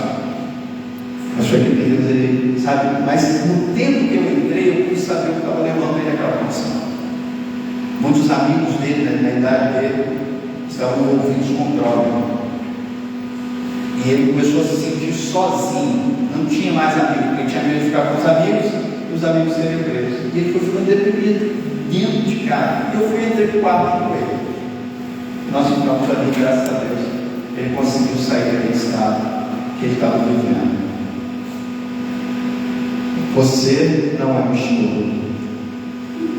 A: Achou que Deus, ele sabe, mas no tempo que eu entrei, eu pude saber o que estava levando ele àquela condição. Muitos amigos dele, na idade dele, estavam envolvidos com droga. E ele começou a se sentir sozinho. Não tinha mais amigos, porque ele tinha medo de ficar com os amigos e os amigos serem presos. E ele foi ficando deprimido dentro de casa. E eu fui entrei no quarto com ele. Nós ficamos ali, graças a Deus. Ele conseguiu sair daquele estado que ele estava vivendo. Você não é mistura.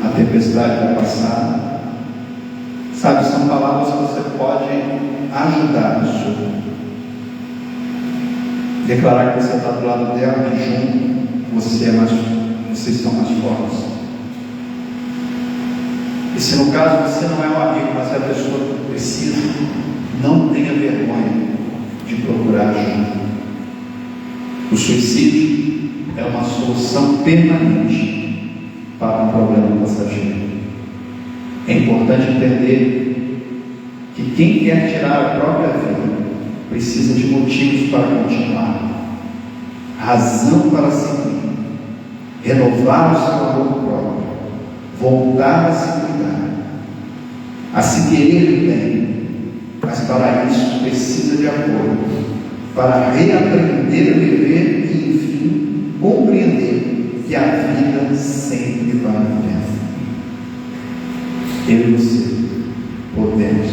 A: A tempestade vai passar. Sabe, são palavras que você pode ajudar a pessoa. Declarar que você está do lado dela, que junto você
B: vocês estão mais fortes. E se no caso você não é um amigo, mas é a pessoa que precisa, não tenha vergonha de procurar ajuda. O suicídio é uma solução permanente para um problema passageiro. É importante entender que quem quer tirar a própria vida precisa de motivos para continuar, razão para seguir, renovar o seu amor próprio, vontade a se cuidar, a se querer bem, mas para isso precisa de apoio, para reaprender a viver e, enfim, compreender que a vida sempre vai em frente. Eu e você podemos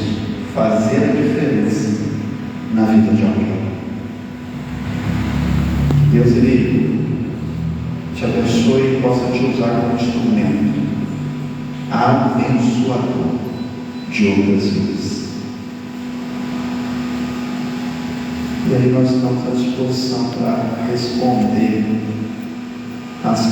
B: fazer a diferença na vida de alguém. Deus, Ele te abençoe e possa te usar como instrumento abençoador de outras vidas. E aí nós estamos à disposição para responder às